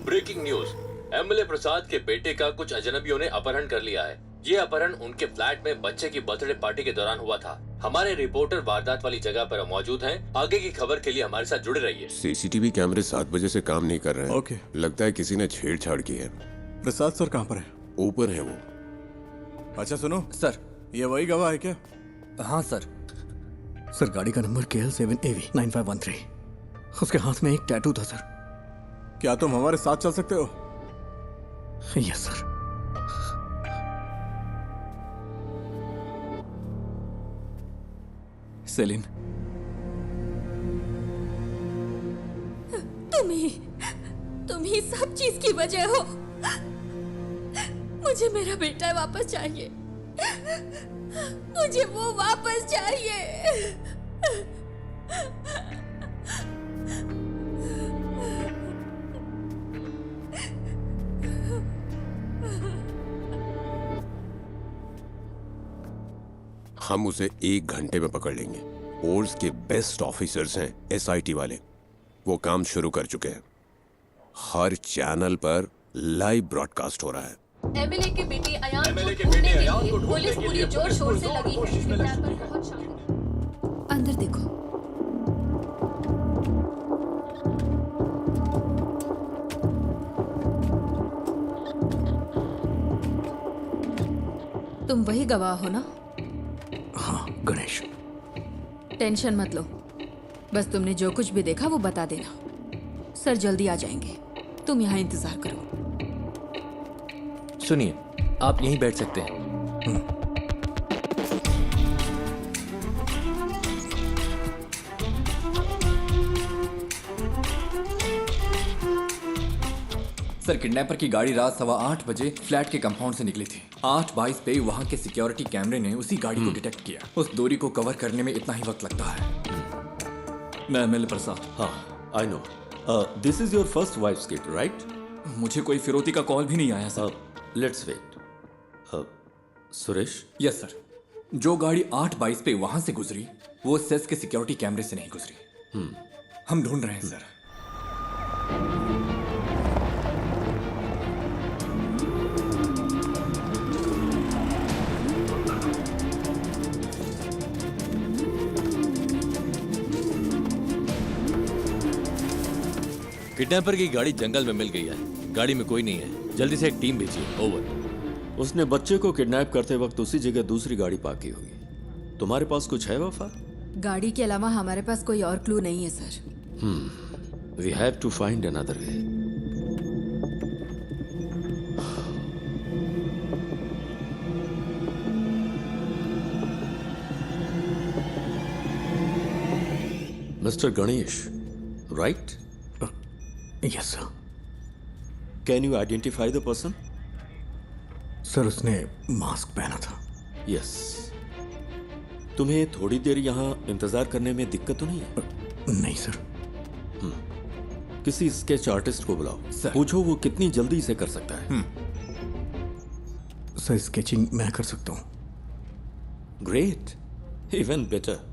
ब्रेकिंग न्यूज, एमएलए प्रसाद के बेटे का कुछ अजनबियों ने अपहरण कर लिया है। ये अपहरण उनके फ्लैट में बच्चे की बर्थडे पार्टी के दौरान हुआ था। हमारे रिपोर्टर वारदात वाली जगह पर मौजूद हैं। आगे की खबर के लिए हमारे साथ जुड़े रहिए। सीसीटीवी कैमरे 7 बजे से काम नहीं कर रहे हैं। ओके। लगता है किसी ने छेड़छाड़ की है। प्रसाद सर कहाँ पर है? ऊपर है वो। अच्छा सुनो सर। ये वही गवाह है क्या? हाँ सर। सर गाड़ी का नंबर KL7AV9513। उसके हाथ में एक टैटू था सर। क्या तुम हमारे साथ चल सकते हो? Yes sir. सेलिन, तुम ही सब चीज की वजह हो। मुझे मेरा बेटा वापस चाहिए। मुझे वो वापस चाहिए। हम उसे 1 घंटे में पकड़ लेंगे। फोर्स के बेस्ट ऑफिसर्स हैं SIT वाले। वो काम शुरू कर चुके हैं। हर चैनल पर लाइव ब्रॉडकास्ट हो रहा है। एमएलए के बेटे अयान को ढूंढने के लिए पुलिस पूरी जोर शोर से लगी है। अंदर देखो। तुम वही गवाह हो ना? हाँ गणेश। टेंशन मत लो, बस तुमने जो कुछ भी देखा वो बता देना। सर जल्दी आ जाएंगे, तुम यहाँ इंतजार करो। सुनिए, आप यहीं बैठ सकते हैं। सर, किडनैपर की गाड़ी रात 8:15 बजे फ्लैट के कंपाउंड से निकली थी। 8:22 पे वहाँ के सिक्योरिटी कैमरे ने उसी गाड़ी को डिटेक्ट किया। उस दूरी को कवर करने में इतना ही वक्त लगता है। मैं एमएलए प्रसाद। हाँ, I know. This is your first wife's kid, right? मुझे कोई फिरौती का कॉल भी नहीं आया sir. Let's wait. Suresh? Yes sir. जो गाड़ी 8:22 पे वहाँ से गुजरी वो सेस के सिक्योरिटी कैमरे से नहीं गुजरी। हम ढूंढ रहे हैं सर। किडनैपर की गाड़ी जंगल में मिल गई है। गाड़ी में कोई नहीं है। जल्दी से एक टीम भेजिए। ओवर। उसने बच्चे को किडनैप करते वक्त उसी जगह दूसरी गाड़ी पार्क की होगी। तुम्हारे पास कुछ है वफा? गाड़ी के अलावा हमारे पास कोई और क्लू नहीं है sir. We have to find another way. Mister Ganesh, right? Yes sir. Can you identify the person? Sir, उसने मास्क पहना था। यस। तुम्हें थोड़ी देर यहाँ इंतजार करने में दिक्कत तो नहीं है? नहीं सर। किसी स्केच आर्टिस्ट को बुलाओ। सर। पूछो वो कितनी जल्दी इसे कर सकता है। सर, स्केचिंग मैं कर सकता हूँ। Great, even better.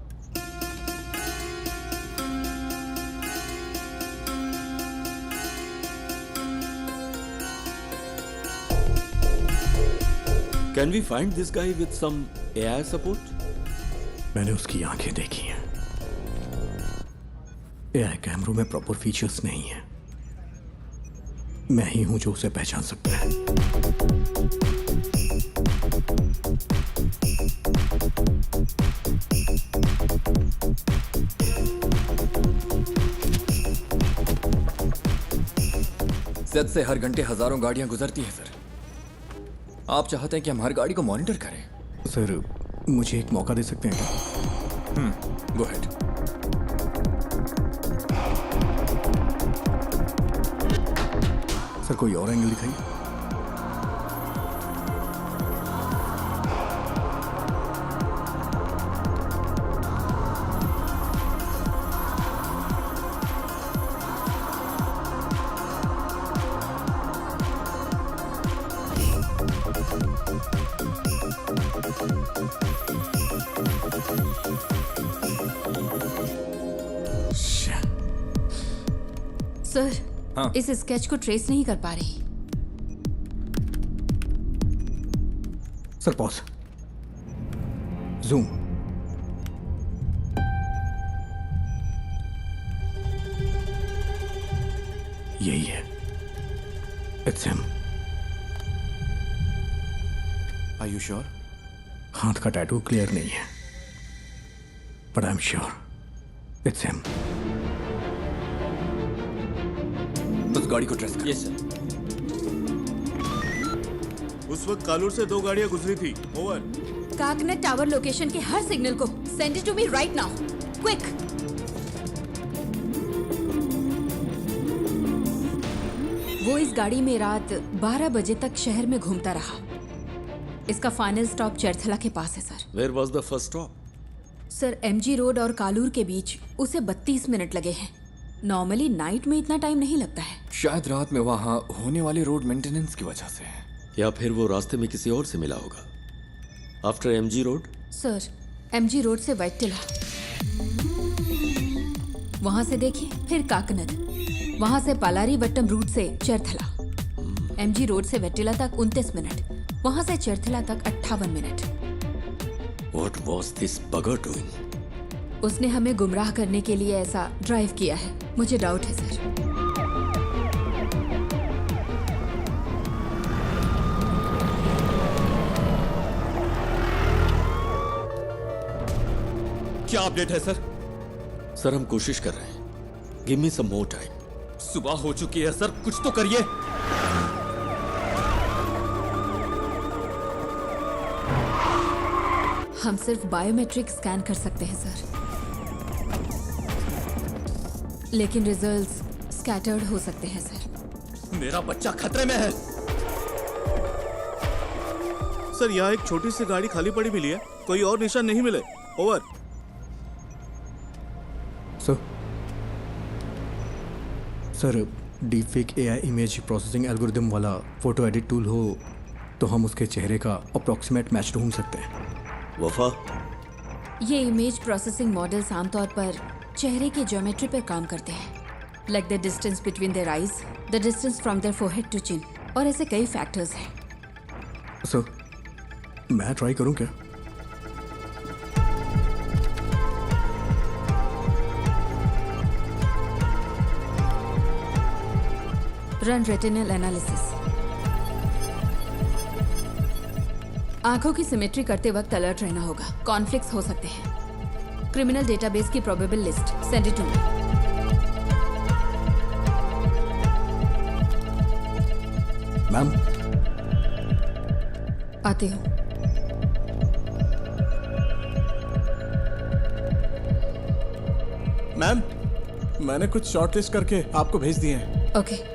Can we find this guy with some AI support? मैंने उसकी आंखें देखी हैं। एआई कैमरों में प्रॉपर फीचर्स नहीं है। मैं ही हूं जो उसे पहचान सकता है। सेट से हर घंटे हजारों गाड़ियां गुजरती हैं सर। आप चाहते हैं कि हम हर गाड़ी को मॉनिटर करें? सर, मुझे एक मौका दे सकते हैं क्या? Go ahead. सर, कोई और एंगल दिखाइए। सर, हाँ। इस स्केच को ट्रेस नहीं कर पा रही। Sir, pause. जूम। यही है। It's him. Are you sure? हाथ का टैटू क्लियर नहीं है, but I am sure it's him. उस गाड़ी को ट्रेस कर। Yes sir. उस वक्त कालूर से 2 गाड़ियां गुजरी थी। ओवर। काकनेट टावर लोकेशन के हर सिग्नल को send it to me right now, quick. वो इस गाड़ी में रात 12 बजे तक शहर में घूमता रहा। इसका फाइनल स्टॉप चरथला के पास है sir. Where was the first stop? Sir, MG road और कालूर के बीच उसे 32 मिनट लगे हैं। नॉर्मली नाइट में इतना टाइम नहीं लगता है। शायद रात में वहाँ होने वाले रोड मेंटेनेंस की वजह से। या फिर वो रास्ते में किसी और से मिला होगा। After MG road? Sir, MG road से वैट्टिला, वहां से देखिए, फिर काकनद, वहां से पालारी वट्टम रूट से चरथला। एमजी रोड से वैट्टिला तक 29 मिनट, वहां से चरथला तक 58 minute. What was this bugger doing? उसने हमें गुमराह करने के लिए ऐसा ड्राइव किया है। मुझे डाउट है सर। क्या अपडेट है सर? सर, हम कोशिश कर रहे हैं। गिव मी सम मोर टाइम। सुबह हो चुकी है सर, कुछ तो करिए। हम सिर्फ बायोमेट्रिक स्कैन कर सकते हैं सर, लेकिन रिजल्ट्स स्कैटर्ड हो सकते हैं सर। मेरा बच्चा खतरे में है। सर यहाँ एक छोटी सी गाड़ी खाली पड़ी मिली है, कोई और निशान नहीं मिले। Over. Sir deepfake AI image processing algorithm वाला फोटो एडिट टूल हो तो हम उसके चेहरे का अप्रॉक्सीमेट मैच ढूंढ सकते हैं। वफा, ये इमेज प्रोसेसिंग मॉडल्स आमतौर पर चेहरे की ज्योमेट्री पर काम करते हैं, like the distance between their eyes, the distance from their forehead to chin, और ऐसे कई फैक्टर्स हैं। सर मैं ट्राई करूं क्या? Run retinal analysis. आंखों की सिमेट्री करते वक्त अलर्ट रहना होगा, कॉन्फ्लिक्ट्स हो सकते हैं। क्रिमिनल डेटाबेस की probable list send it to me. Ma'am आती हूँ। मैम मैंने कुछ शॉर्टलिस्ट करके आपको भेज दिए हैं। ओके।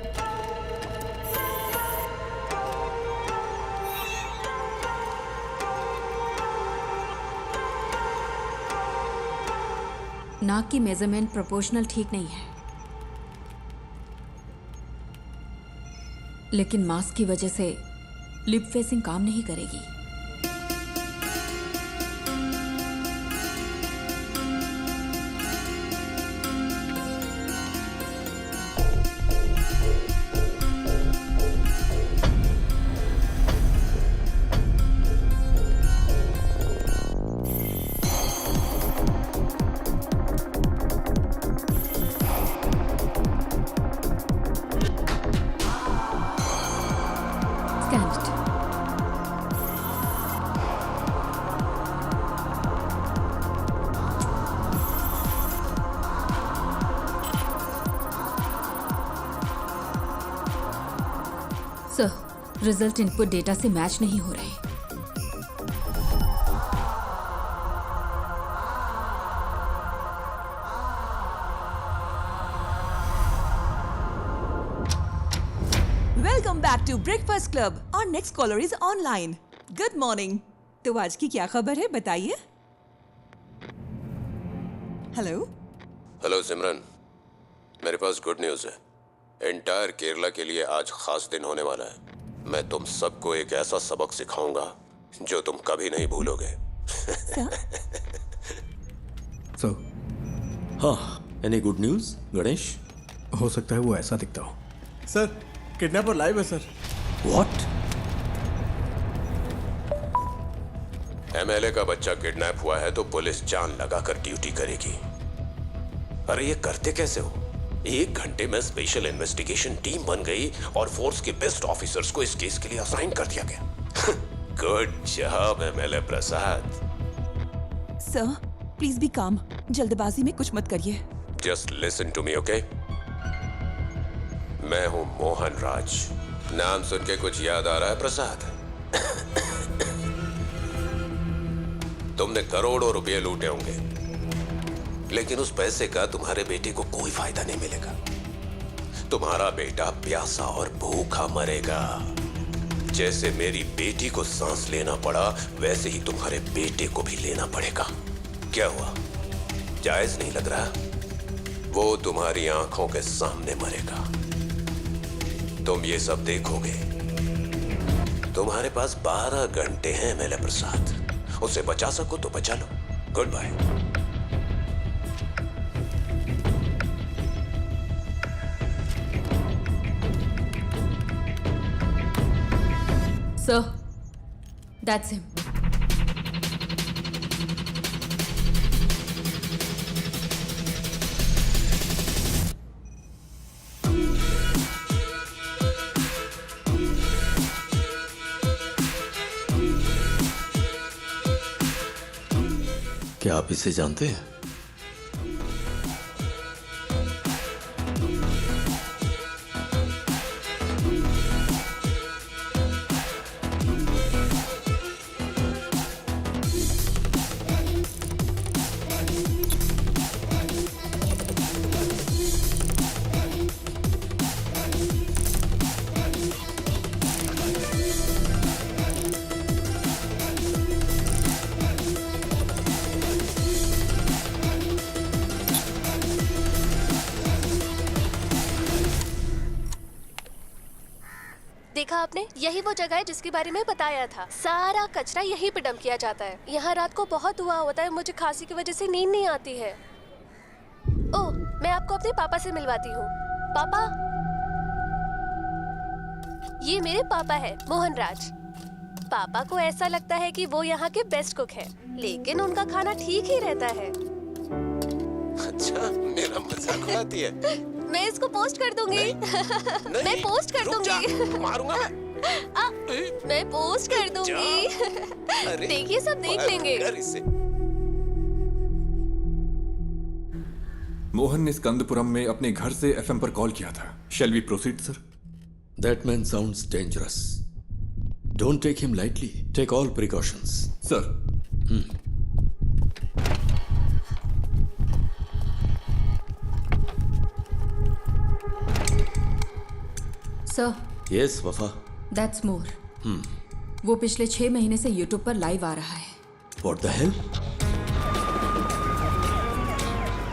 नाक की मेजरमेंट प्रोपोर्शनल ठीक नहीं है, लेकिन मास्क की वजह से लिप फेसिंग काम नहीं करेगी। सर, रिजल्ट इनपुट डेटा से मैच नहीं हो रहे। Welcome back to breakfast club. और next caller is online. Good morning. तो आज की क्या खबर है, बताइए। हेलो। हेलो सिमरन, मेरे पास गुड न्यूज़ है। एंटायर केरला के लिए आज खास दिन होने वाला है। मैं तुम सबको एक ऐसा सबक सिखाऊंगा जो तुम कभी नहीं भूलोगे। सर हाँ, एनी गुड न्यूज़ गणेश? हो सकता है वो ऐसा दिखता हो। सर किडनैपर लाइव है सर। व्हाट? एमएलए का बच्चा किडनैप हुआ है तो पुलिस जान लगाकर ड्यूटी करेगी। अरे ये करते कैसे हो? 1 घंटे में स्पेशल इन्वेस्टिगेशन टीम बन गई और फोर्स के बेस्ट ऑफिसर्स को इस केस के लिए असाइन कर दिया गया। Good job MLA Prasad. Sir please be calm. जल्दबाजी में कुछ मत करिए। Just listen to me, okay? मैं हूं मोहन राज। नाम सुन के कुछ याद आ रहा है प्रसाद? तुमने करोड़ों रुपए लूटे होंगे, लेकिन उस पैसे का तुम्हारे बेटे को कोई फायदा नहीं मिलेगा। तुम्हारा बेटा प्यासा और भूखा मरेगा। जैसे मेरी बेटी को सांस लेना पड़ा, वैसे ही तुम्हारे बेटे को भी लेना पड़ेगा। क्या हुआ, जायज नहीं लग रहा? वो तुम्हारी आंखों के सामने मरेगा, तुम ये सब देखोगे। तुम्हारे पास 12 घंटे हैं एमएलए प्रसाद। उसे बचा सको तो बचा लो। Goodbye. Sir, that's him. क्या आप इसे जानते हैं? आपने? यही वो जगह है जिसके बारे में बताया था। सारा कचरा यहीं पे डंप किया जाता है। यहाँ रात को बहुत धुआं होता है, मुझे खांसी की वजह से नींद नहीं आती है। ओह, मैं आपको अपने पापा से मिलवाती हूँ। पापा, ये मेरे पापा है, मोहन राज। पापा को ऐसा लगता है कि वो यहाँ के बेस्ट कुक हैं, लेकिन उनका खाना ठीक ही रहता है। अच्छा, मेरा मजाक उड़ाती है। मैं इसको पोस्ट कर दूंगी। मैं पोस्ट कर दूंगी। मारूंगा मैं पोस्ट कर दूंगी। देखिए, सब देख लेंगे। मोहन ने स्कंदपुरम में अपने घर से एफएम पर कॉल किया था। Shall we proceed sir? That man sounds dangerous. Don't take him lightly. Take all precautions. Sir. Sir. Yes, Wafa. That's more. वो पिछले 6 महीने से YouTube पर लाइव आ रहा है। What the hell?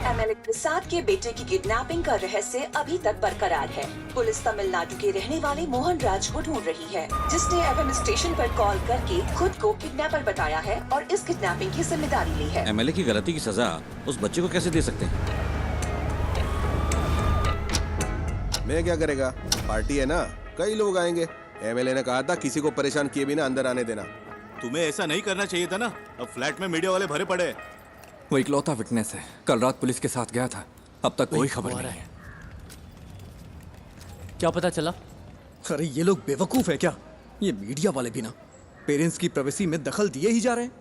एमएलए प्रसाद के बेटे की किडनैपिंग का रहस्य अभी तक बरकरार है। पुलिस तमिलनाडु के रहने वाले मोहन राज को ढूंढ रही है, जिसने एफएम स्टेशन पर कॉल करके खुद को किडनैपर बताया है और इस किडनैपिंग की जिम्मेदारी ली है। एमएलए की गलती की सजा उस बच्चे को कैसे दे सकते हैं? मैं क्या करेगा, पार्टी है ना, कई लोग आएंगे। एमएलए ने कहा था किसी को परेशान किए बिना अंदर आने देना। तुम्हें ऐसा नहीं करना चाहिए था ना। अब फ्लैट में मीडिया वाले भरे पड़े। वो इकलौता विटनेस है, कल रात पुलिस के साथ गया था, अब तक कोई खबर नहीं है। क्या पता चला? अरे ये लोग बेवकूफ है क्या? ये मीडिया वाले भी ना पेरेंट्स की प्राइवेसी में दखल दिए ही जा रहे हैं।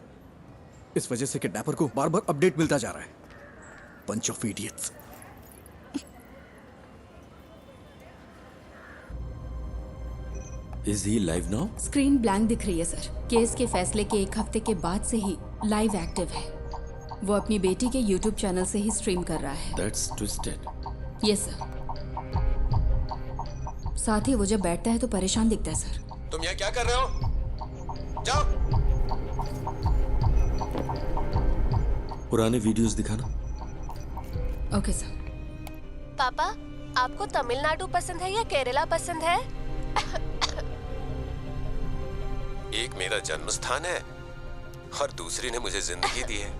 इस वजह से किडनैपर को बार बार अपडेट मिलता जा रहा है। Bunch of idiots. Is he live now? Screen blank दिख रही है सर। केस के फैसले के 1 हफ्ते के बाद से ही लाइव एक्टिव है। वो अपनी बेटी के YouTube चैनल से ही स्ट्रीम कर रहा है। That's twisted. Yes sir. साथ ही वो जब बैठता है तो परेशान दिखता है सर। तुम यहाँ क्या कर रहे हो? जाओ। पुराने वीडियोस दिखाना। Okay sir. पापा, आपको तमिलनाडु पसंद है या केरला पसंद है? एक मेरा जन्म स्थान है और दूसरी ने मुझे जिंदगी दी है।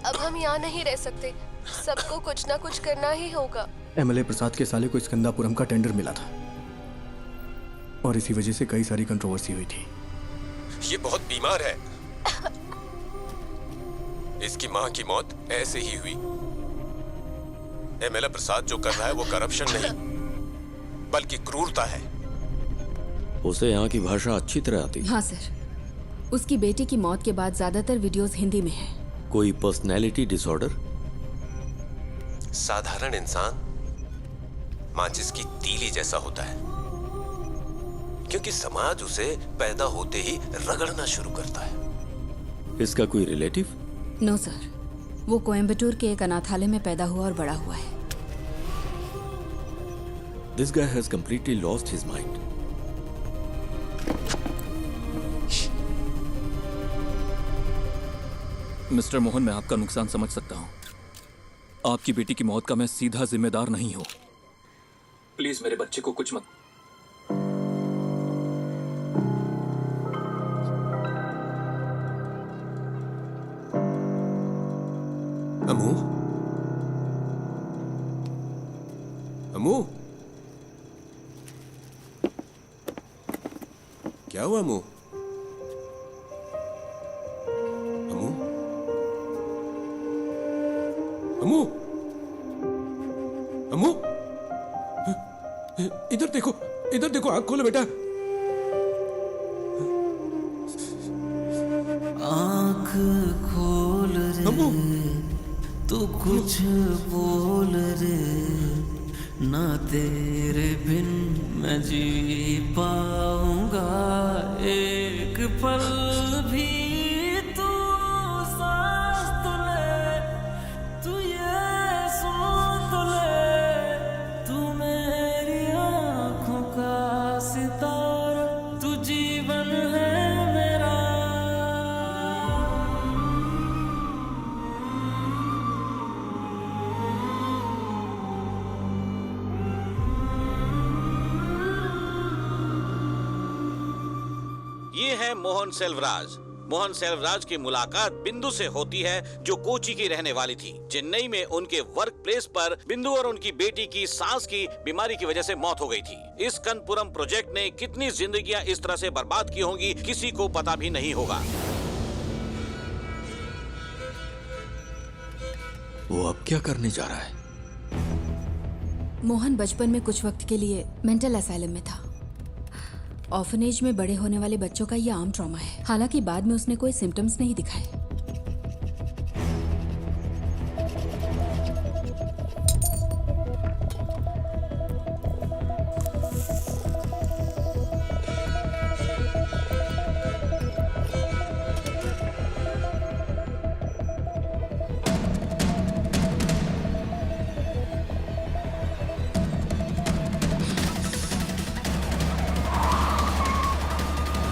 अब हम यहाँ नहीं रह सकते, सबको कुछ ना कुछ करना ही होगा। एमएलए प्रसाद के साले को स्कंदापुरम का टेंडर मिला था और इसी वजह से कई सारी कंट्रोवर्सी हुई थी। ये बहुत बीमार है। इसकी माँ की मौत ऐसे ही हुई। एमएलए प्रसाद जो कर रहा है वो करप्शन नहीं बल्कि क्रूरता है। उसे यहाँ की भाषा अच्छी तरह आती है। हाँ सर। उसकी बेटी की मौत के बाद ज्यादातर वीडियोस हिंदी में हैं। कोई पर्सनैलिटी डिसऑर्डर? साधारण इंसान माचिस की तीली जैसा होता है, क्योंकि समाज उसे पैदा होते ही रगड़ना शुरू करता है। इसका कोई रिलेटिव? नो सर, वो कोयम्बटूर के एक अनाथालय में पैदा हुआ और बड़ा हुआ है। This guy has completely lost his mind. Mister Mohan, मैं आपका नुकसान समझ सकता हूं। आपकी बेटी की मौत का मैं सीधा जिम्मेदार नहीं हूं। प्लीज मेरे बच्चे को कुछ मत। अमू, अमू, क्या हुआ अमू? अमू, अमू, अमू, इधर देखो, इधर देखो, आंख खोलो बेटा। आंख खोल रे, तू कुछ बोल रे, ना तेरे बिन मैं जी पाऊंगा एक पल भी। तू सांस तो ले, तू ये सुन तो ले, तू मेरी आंखों का सितारा, तू जीवन है मेरा। ये है मोहन सेल्वराज। मोहन सेल्वराज की मुलाकात बिंदु से होती है, जो कोची की रहने वाली थी। चेन्नई में उनके वर्क प्लेस पर बिंदु और उनकी बेटी की सांस की बीमारी की वजह से मौत हो गई थी। इस कनपुरम प्रोजेक्ट ने कितनी जिंदगियां इस तरह से बर्बाद की होंगी, किसी को पता भी नहीं होगा। वो अब क्या करने जा रहा है? मोहन बचपन में कुछ वक्त के लिए मेंटल असाइलम में था। ऑर्फनेज में बड़े होने वाले बच्चों का यह आम ट्रॉमा है। हालांकि बाद में उसने कोई सिम्टम्स नहीं दिखाए।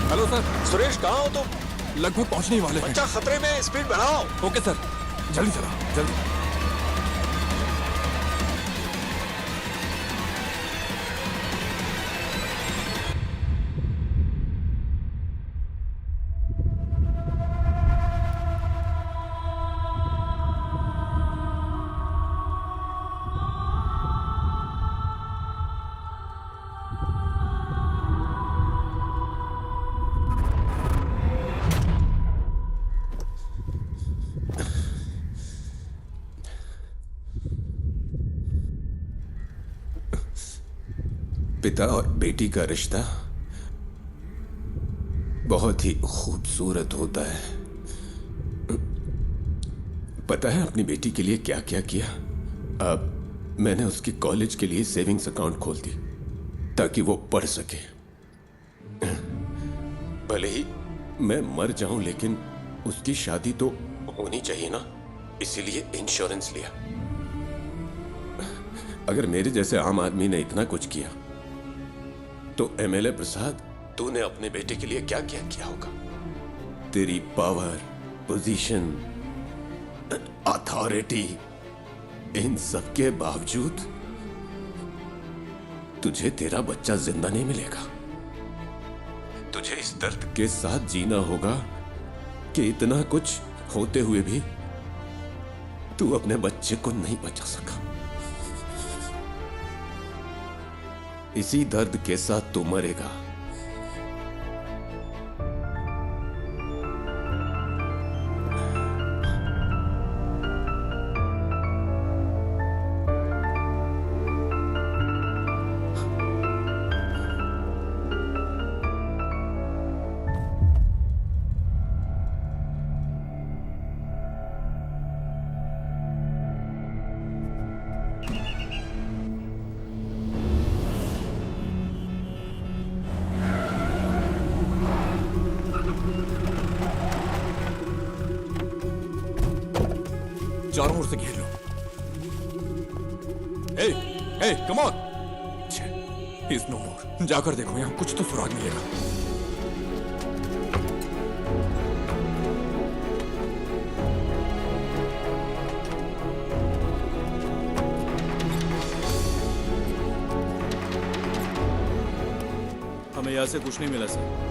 Hello sir. सुरेश कहाँ हो तुम? लगभग पहुंचने ही वाले हैं। बच्चा खतरे में, स्पीड बढ़ाओ। ओके सर, जल्दी चला, जल्दी। पिता और बेटी का रिश्ता बहुत ही खूबसूरत होता है। पता है अपनी बेटी के लिए क्या क्या किया? अब मैंने उसकी कॉलेज के लिए सेविंग्स अकाउंट खोल दी ताकि वो पढ़ सके। भले ही मैं मर जाऊं, लेकिन उसकी शादी तो होनी चाहिए ना, इसीलिए इंश्योरेंस लिया। अगर मेरे जैसे आम आदमी ने इतना कुछ किया तो एमएलए प्रसाद, तूने अपने बेटे के लिए क्या क्या किया होगा? तेरी पावर, पोजीशन, अथॉरिटी, इन सब के बावजूद तुझे तेरा बच्चा जिंदा नहीं मिलेगा। तुझे इस दर्द के साथ जीना होगा कि इतना कुछ होते हुए भी तू अपने बच्चे को नहीं बचा सका। इसी दर्द के साथ तू मरेगा। चारों ओर से घेर लो। ए, ए, come on. He is no more. जाकर देखो, यहां कुछ तो सुराग मिलेगा। हमें यहाँ से कुछ नहीं मिला सर।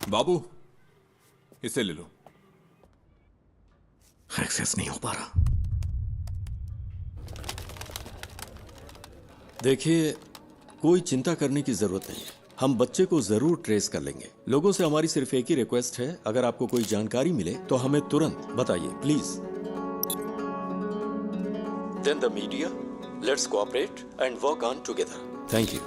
बाबू, इसे ले लो। एक्सेस नहीं हो पा रहा। देखिए, कोई चिंता करने की जरूरत नहीं। हम बच्चे को जरूर ट्रेस कर लेंगे। लोगों से हमारी सिर्फ एक ही रिक्वेस्ट है, अगर आपको कोई जानकारी मिले तो हमें तुरंत बताइए, please. Then the media, let's cooperate and work on together. Thank you.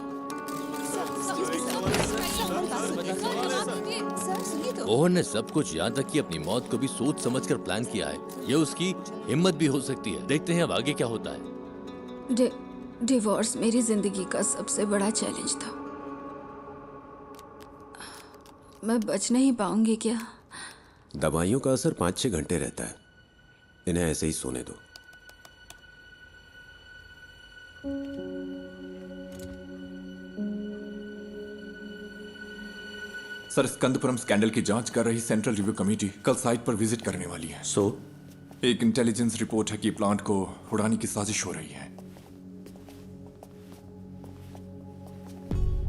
Mohan ने सब कुछ, यहाँ तक कि अपनी मौत को भी सोच समझकर प्लान किया है। ये उसकी हिम्मत भी हो सकती है। देखते हैं अब आगे क्या होता है। डिवोर्स मेरी जिंदगी का सबसे बड़ा चैलेंज था। मैं बच नहीं पाऊंगी क्या? दवाइयों का असर 5-6 घंटे रहता है। इन्हें ऐसे ही सोने दो। सर, स्कंदपुरम स्कैंडल की जांच कर रही सेंट्रल रिव्यू कमेटी कल साइट पर विजिट करने वाली है। सो एक इंटेलिजेंस रिपोर्ट है कि प्लांट को उड़ाने की साजिश हो रही है।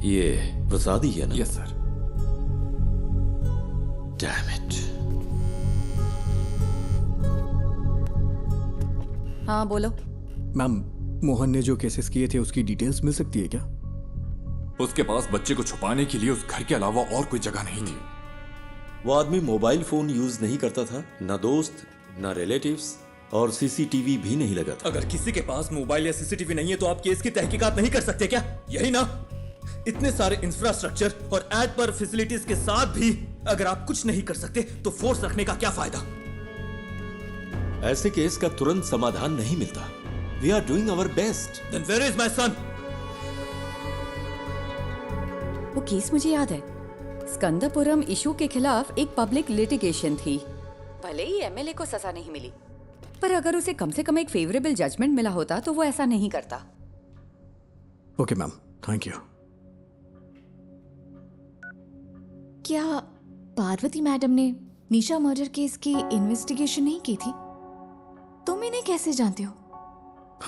ये प्रसाद ही है ना? Yes sir. Damn it. हाँ बोलो। मैम, मोहन ने जो केसेस किए थे उसकी डिटेल्स मिल सकती है क्या? उसके पास बच्चे को छुपाने के लिए उस घर के अलावा और कोई जगह नहीं थी। वो आदमी मोबाइल फोन यूज नहीं करता था, ना दोस्त ना रिलेटिव्स, और सीसीटीवी भी नहीं लगा था। अगर किसी के पास मोबाइल या सीसीटीवी नहीं है तो आप केस की तहकीकात नहीं कर सकते क्या? यही ना? इतने सारे इंफ्रास्ट्रक्चर और एड पर फैसिलिटीज के साथ भी अगर आप कुछ नहीं कर सकते तो फोर्स रखने का क्या फायदा? ऐसे केस का तुरंत समाधान नहीं मिलता। We are doing our best. Then where is my son? वो केस मुझे याद है। स्कंदपुरम इशू के खिलाफ एक पब्लिक लिटिगेशन थी। भले ही एमएलए को सजा नहीं मिली, पर अगर उसे कम से कम एक फेवरेबल जजमेंट मिला होता तो वो ऐसा नहीं करता। Okay ma'am, thank you. क्या पार्वती मैडम ने निशा मर्डर केस की इन्वेस्टिगेशन नहीं की थी? तुम इन्हें कैसे जानते हो?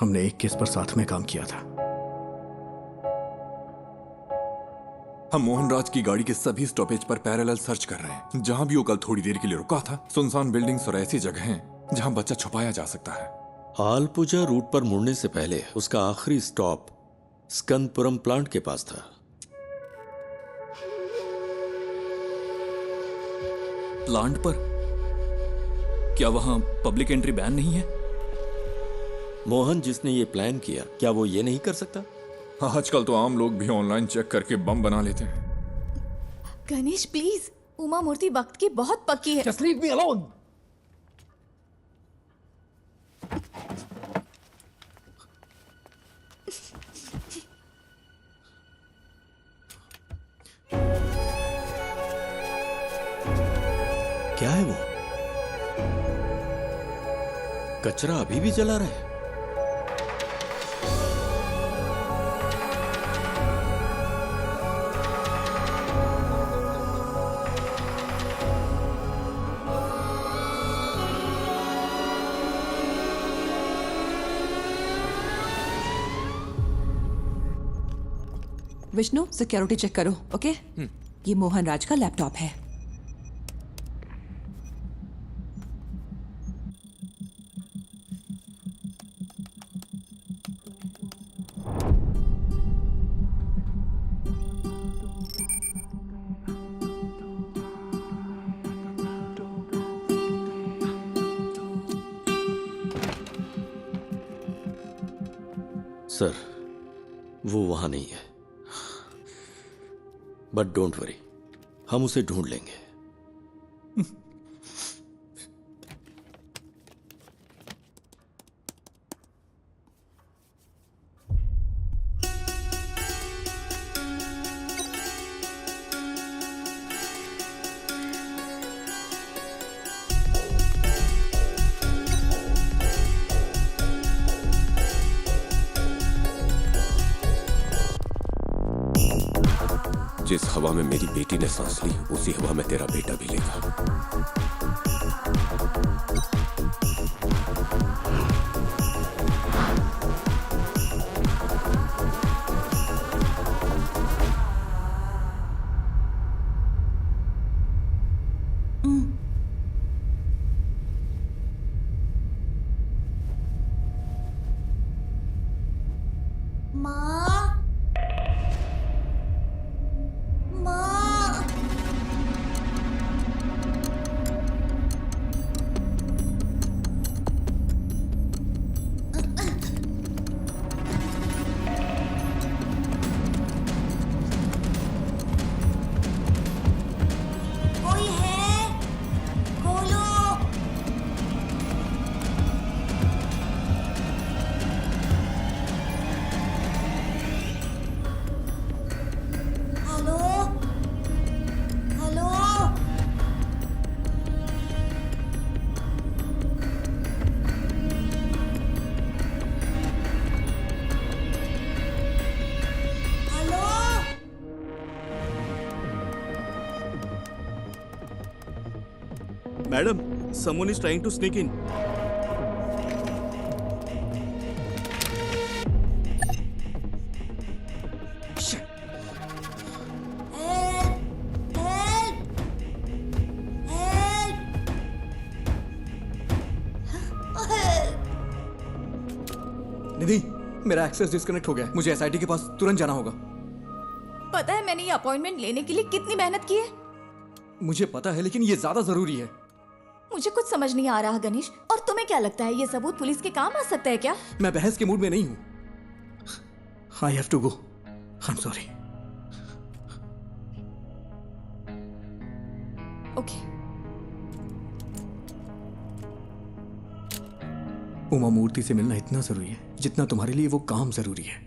हमने एक केस पर साथ में काम किया था। हम मोहनराज की गाड़ी के सभी स्टॉपेज पर पैरेलल सर्च कर रहे हैं। जहां भी वो कल थोड़ी देर के लिए रुका था, सुनसान बिल्डिंग्स और ऐसी जगह हैं जहां बच्चा छुपाया जा सकता है। आलपुजा रूट पर मुड़ने से पहले उसका आखिरी स्टॉप स्कंदपुरम प्लांट के पास था। प्लांट पर? क्या वहां पब्लिक एंट्री बैन नहीं है? मोहन जिसने ये प्लान किया, क्या वो ये नहीं कर सकता? आजकल तो आम लोग भी ऑनलाइन चेक करके बम बना लेते हैं। गणेश प्लीज, उमा मूर्ति वक्त की बहुत पक्की है। Just leave me alone. क्या है वो? कचरा अभी भी जला रहा है। विष्णु, सिक्योरिटी चेक करो, ओके? ये मोहन राज का लैपटॉप है। सर, वो वहां नहीं है, बट डोंट वरी, हम उसे ढूंढ लेंगे। जिस हवा में मेरी बेटी ने सांस ली, उसी हवा में तेरा बेटा भी लेगा। Madam, someone is trying to sneak in. निधि, मेरा एक्सेस डिस्कनेक्ट हो गया है। मुझे एसआईटी के पास तुरंत जाना होगा। पता है मैंने ये अपॉइंटमेंट लेने के लिए कितनी मेहनत की है? मुझे पता है, लेकिन ये ज्यादा जरूरी है। मुझे कुछ समझ नहीं आ रहा गणेश। और तुम्हें क्या लगता है ये सबूत पुलिस के काम आ सकता है क्या? मैं बहस के मूड में नहीं हूँ। I have to go. I am sorry. Okay. Uma Murthy से मिलना इतना जरूरी है जितना तुम्हारे लिए वो काम जरूरी है।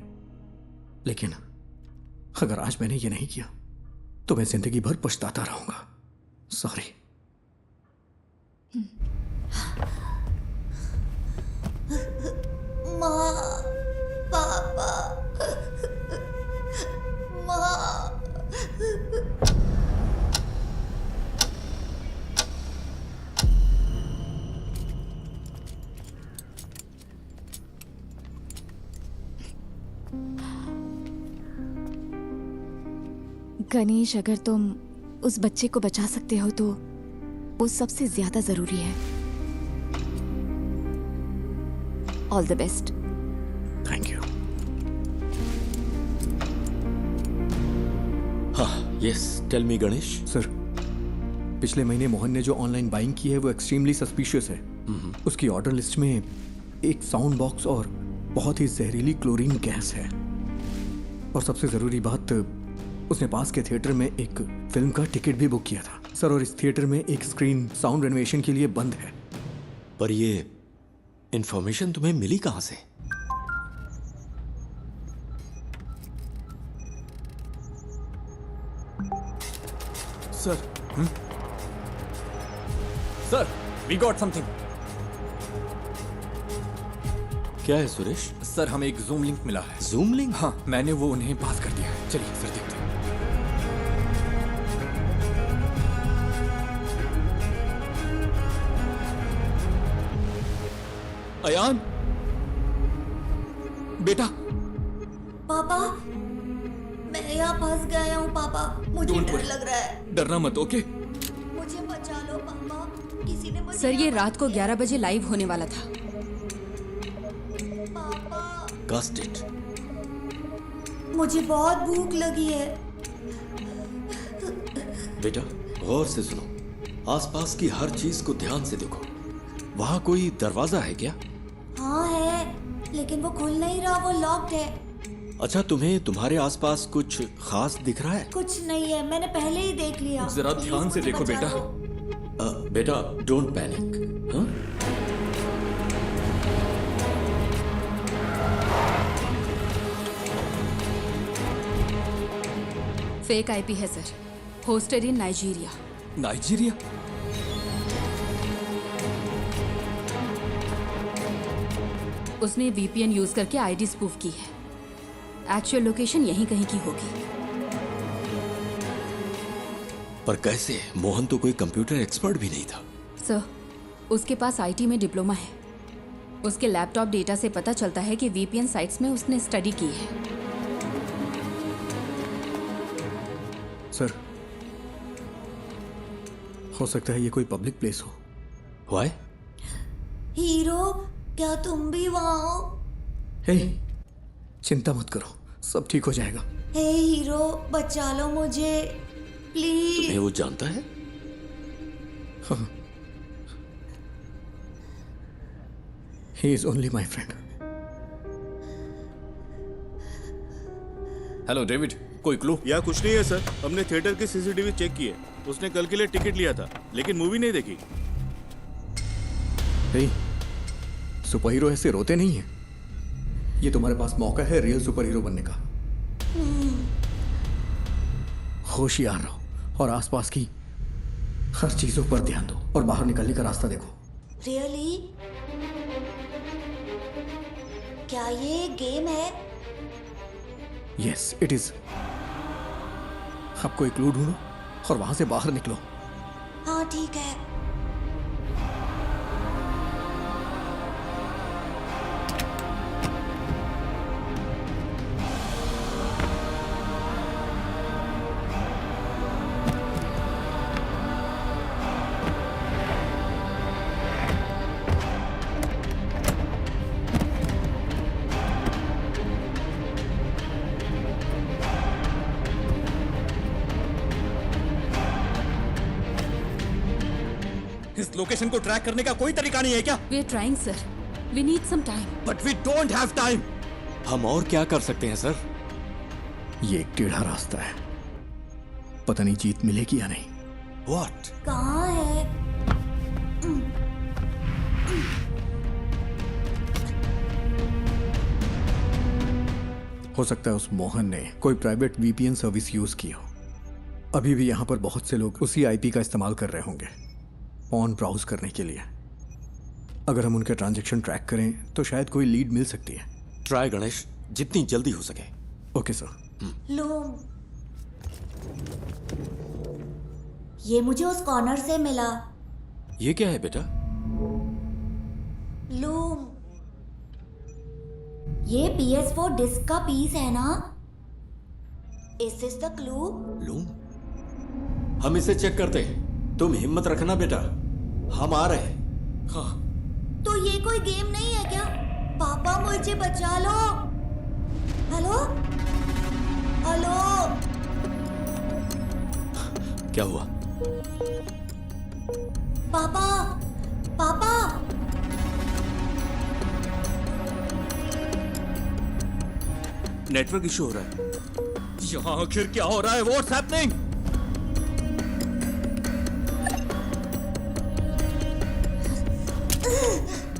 लेकिन अगर आज मैंने ये नहीं किया तो मैं जिंदगी भर पछताता रहूंगा। सॉरी। माँ, पापा, माँ। गणेश, अगर तुम उस बच्चे को बचा सकते हो तो वो सबसे ज्यादा जरूरी है। All the best. Thank you. हाँ, yes, tell me Ganesh. Sir, पिछले महीने मोहन ने जो ऑनलाइन बाइंग की है वो एक्सट्रीमली सस्पिशियस है। उसकी ऑर्डर लिस्ट में एक साउंड बॉक्स और बहुत ही जहरीली क्लोरीन गैस है। और सबसे जरूरी बात, उसने पास के थिएटर में एक फिल्म का टिकट भी बुक किया था सर। और इस थिएटर में एक स्क्रीन साउंड रेनोवेशन के लिए बंद है। पर ये इंफॉर्मेशन तुम्हें मिली कहां से? Sir, sir, we got something. क्या है सुरेश? सर, हमें एक जूम लिंक मिला है। Zoom link? हाँ, मैंने वो उन्हें पास कर दिया है। चलिए सर, देखते हैं। अयान, बेटा। पापा, मैं यहाँ फंस गया हूँ पापा। मुझे Don't डर worry. लग रहा है। डरना मत, ओके? मुझे बचा लो पापा। किसी ने मुझे सर, ये रात को 11 बजे लाइव होने वाला था। Cast it. मुझे बहुत भूख लगी है। बेटा, गौर से सुनो। आसपास की हर चीज को ध्यान से देखो। वहां कोई दरवाजा है क्या? हाँ है, लेकिन वो खुल नहीं रहा, वो लॉक्ड है। अच्छा, तुम्हें तुम्हारे आसपास कुछ खास दिख रहा है? कुछ नहीं है, मैंने पहले ही देख लिया। जरा ध्यान से देखो बेटा। बेटा, डोंट पैनिक। हाँ? फेक आईपी है सर, होस्टेड इन नाइजीरिया। नाइजीरिया? उसने वीपीएन यूज करके आईडी स्पूफ की है। एक्चुअल लोकेशन यहीं कहीं की होगी। पर कैसे? मोहन तो कोई कंप्यूटर एक्सपर्ट भी नहीं था। सर, उसके पास आईटी में डिप्लोमा है। उसके लैपटॉप डेटा से पता चलता है कि वीपीएन साइट्स में उसने स्टडी की है। सर, हो सकता है ये कोई पब्लिक प्लेस हो। Why? हीरो, क्या तुम भी वहाँ हो? हे, चिंता मत करो, सब ठीक हो जाएगा। हे हीरो, बचा लो मुझे प्लीज। तुम्हें वो जानता है? हाँ। He is only my friend. Hello David, कोई क्लू? या कुछ नहीं है सर। हमने थिएटर की सीसीटीवी चेक की है। उसने कल के लिए टिकट लिया था लेकिन मूवी नहीं देखी। हे, सुपर हीरो ऐसे रोते नहीं है। ये तुम्हारे पास मौका है रियल सुपर हीरो बनने का। होशियार रहो और आसपास की हर चीजों पर ध्यान दो और बाहर निकलने का रास्ता देखो। रियली? क्या ये गेम है? Yes, it is. अब कोई क्लू ढूंढो और वहां से बाहर निकलो। हाँ ठीक है। लोकेशन को ट्रैक करने का कोई तरीका नहीं है क्या? We are trying sir, we need some time. But we don't have time. हम और क्या कर सकते हैं सर? ये एक टेढ़ा रास्ता है, पता नहीं जीत मिलेगी या नहीं। What? कहाँ है? हो सकता है उस मोहन ने कोई प्राइवेट वीपीएन सर्विस यूज की हो। अभी भी यहाँ पर बहुत से लोग उसी आईपी का इस्तेमाल कर रहे होंगे ऑन ब्राउज करने के लिए। अगर हम उनके ट्रांजैक्शन ट्रैक करें तो शायद कोई लीड मिल सकती है। ट्राई गणेश, जितनी जल्दी हो सके। Okay sir. लूम, ये मुझे उस कॉर्नर से मिला। ये क्या है बेटा? लूम, ये PS4 डिस्क का पीस है ना? Is this the clue? Loom, हम इसे चेक करते हैं। तुम हिम्मत रखना बेटा, हम आ रहे हैं। हाँ। तो ये कोई गेम नहीं है क्या? पापा मुझे बचा लो। हेलो हेलो, क्या हुआ? पापा पापा, नेटवर्क इशू हो रहा है। यहाँ आखिर क्या हो रहा है? What's happening?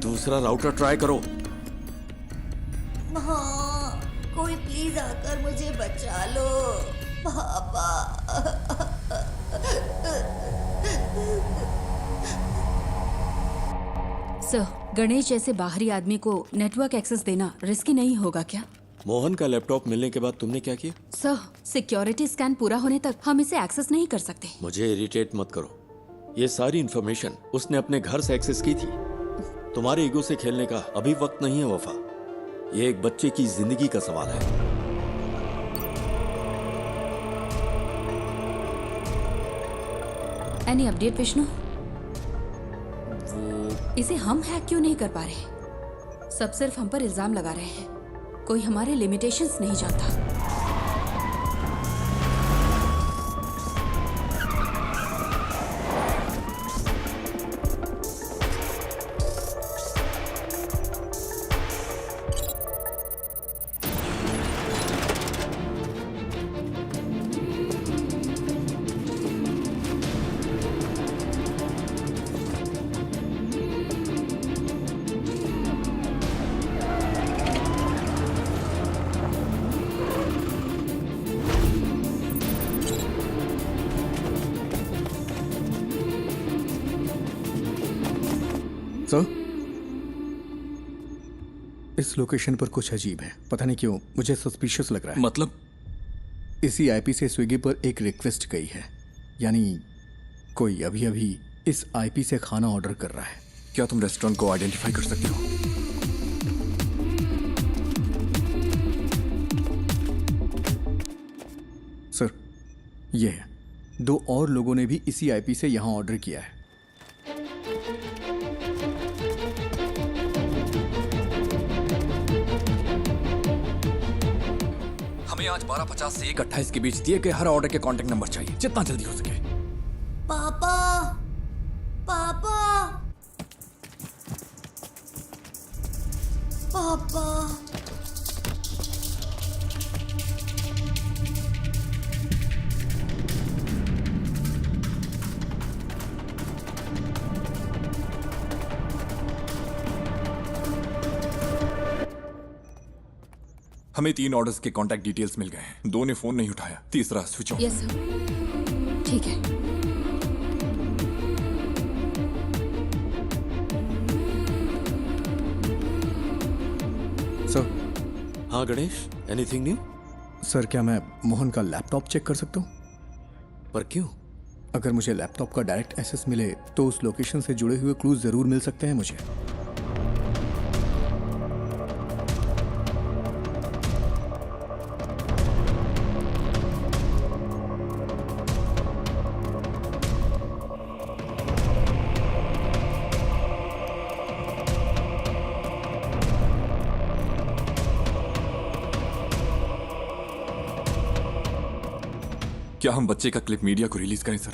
दूसरा राउटर ट्राई करो। हाँ, कोई प्लीज आकर मुझे बचा लो पापा। सर, गणेश जैसे बाहरी आदमी को नेटवर्क एक्सेस देना रिस्की नहीं होगा क्या? मोहन का लैपटॉप मिलने के बाद तुमने क्या किया? सर, सिक्योरिटी स्कैन पूरा होने तक हम इसे एक्सेस नहीं कर सकते। मुझे इरिटेट मत करो। ये सारी इंफॉर्मेशन उसने अपने घर से एक्सेस की थी। तुम्हारे ईगो से खेलने का अभी वक्त नहीं है वफा। ये एक बच्चे की जिंदगी का सवाल है। Any update Vishnu? इसे हम हैक क्यों नहीं कर पा रहे? सब सिर्फ हम पर इल्जाम लगा रहे हैं। कोई हमारे लिमिटेशंस नहीं जानता। सर, इस लोकेशन पर कुछ अजीब है। पता नहीं क्यों मुझे सस्पिशियस लग रहा है। मतलब? इसी आईपी से स्विगी पर एक रिक्वेस्ट गई है, यानी कोई अभी अभी इस आईपी से खाना ऑर्डर कर रहा है। क्या तुम रेस्टोरेंट को आइडेंटिफाई कर सकते हो? सर, ये है। 2 और लोगों ने भी इसी आईपी से यहां ऑर्डर किया है। हमें आज 12:50 से 1:28 के बीच दिए गए हर ऑर्डर के कांटेक्ट नंबर चाहिए, जितना जल्दी हो सके। पापा पापा पापा, हमें 3 ऑर्डर्स के कांटेक्ट डिटेल्स मिल गए हैं। 2 ने फोन नहीं उठाया, तीसरा स्विच ऑफ। यस सर, ठीक है। सर। हाँ गणेश, एनीथिंग न्यू? सर, क्या मैं मोहन का लैपटॉप चेक कर सकता हूँ? पर क्यों? अगर मुझे लैपटॉप का डायरेक्ट एक्सेस मिले तो उस लोकेशन से जुड़े हुए क्लूज जरूर मिल सकते हैं मुझे। क्या हम बच्चे का क्लिप मीडिया को रिलीज करें सर?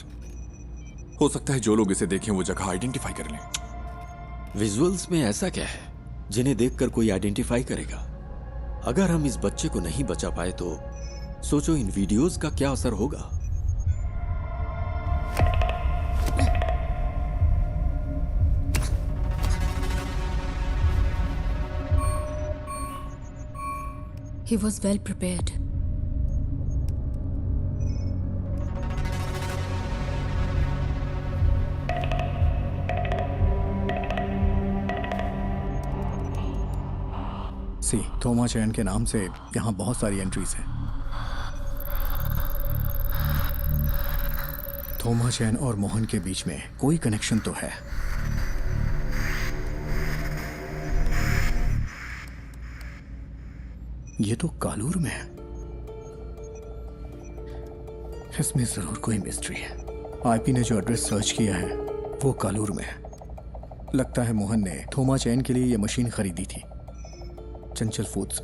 हो सकता है जो लोग इसे देखें वो जगह आइडेंटिफाई कर लें। विजुअल्स में ऐसा क्या है जिन्हें देखकर कोई आइडेंटिफाई करेगा? अगर हम इस बच्चे को नहीं बचा पाए तो सोचो इन वीडियोस का क्या असर होगा। He was well prepared. सी थोमा चैन के नाम से यहाँ बहुत सारी एंट्रीज हैं। थोमा चैन और मोहन के बीच में कोई कनेक्शन तो है। ये तो कालूर में है। इसमें जरूर कोई मिस्ट्री है। आईपी ने जो एड्रेस सर्च किया है वो कालूर में है। लगता है मोहन ने थोमा चैन के लिए ये मशीन खरीदी थी। चंचल फूड्स,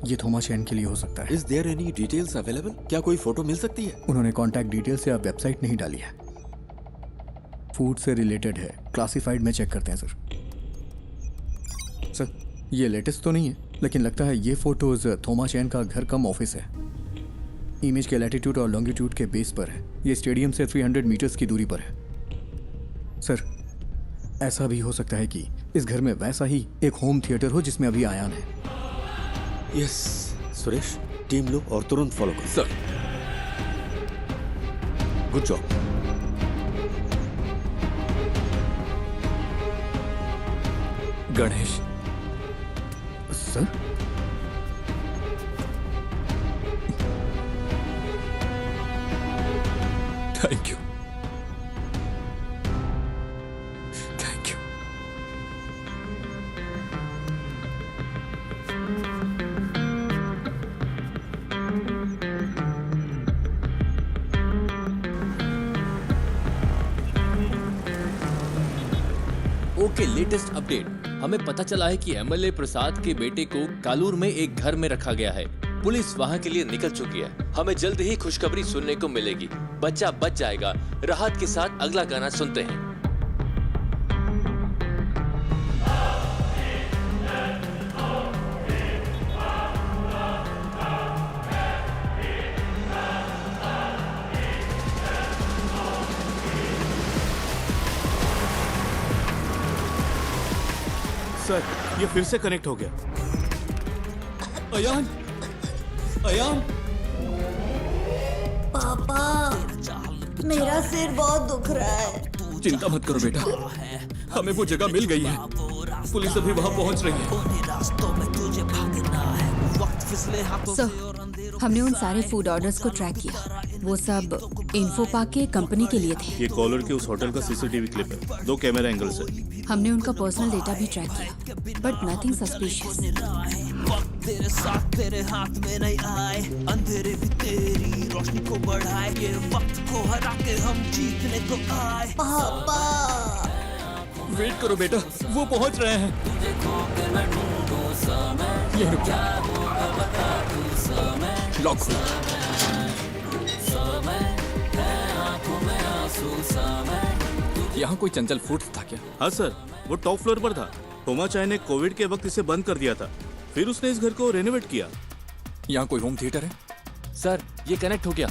ये थोमा चैन के लिए हो सकता है। Is there any details available? क्या कोई फोटो मिल सकती है? उन्होंने कॉन्टैक्ट डिटेल्स या वेबसाइट नहीं डाली है। फूड से रिलेटेड है, क्लासिफाइड में चेक करते हैं सर। सर ये लेटेस्ट तो नहीं है, लेकिन लगता है ये फोटोज थोमा चैन का घर कम ऑफिस है। इमेज के लैटिट्यूड और लॉन्गिट्यूड के बेस पर है। ये स्टेडियम से 300 मीटर्स की दूरी पर है। सर ऐसा भी हो सकता है कि इस घर में वैसा ही एक होम थिएटर हो जिसमें अभी आयान है। यस सुरेश, टीम लो और तुरंत फॉलो करो। Sir good job. Ganesh sir thank you, thank you. Okay, latest update. हमें पता चला है कि एमएलए प्रसाद के बेटे को कालूर में एक घर में रखा गया है। पुलिस वहां के लिए निकल चुकी है। हमें जल्द ही खुशखबरी सुनने को मिलेगी। बच्चा बच जाएगा। राहत के साथ अगला गाना सुनते हैं। सर ये फिर से कनेक्ट हो गया। अयान, अयान, पापा मेरा सिर बहुत दुख रहा है। चिंता मत करो बेटा, हमें वो जगह मिल गई है। पुलिस अभी वहां पहुंच रही है। सर, हमने उन सारे फूड ऑर्डर्स को ट्रैक किया। वो सब इन्फो पार्क के कंपनी के लिए थे। ये कॉलर के उस होटल का सीसीटीवी क्लिप है। 2 कैमरा एंगल से। हमने उनका पर्सनल डेटा भी ट्रैक किया, बट नथिंग सस्पिशियस। तेरे साथ तेरे हाथ में नहीं आए, अंधेरे भी तेरी रोशनी को बढ़ाए, ये वक्त को हरा के हम जीतने को आए। पापा वेट करो बेटा, वो पहुंच रहे हैं। ये रुक जा। लॉक खोलो। यहाँ कोई चंचल फूड्स था क्या? हाँ सर, वो टॉप फ्लोर पर था। थोमा चाय ने कोविड के वक्त इसे बंद कर दिया था, फिर उसने इस घर को रेनोवेट किया। यहाँ कोई होम थिएटर है? सर ये कनेक्ट हो गया।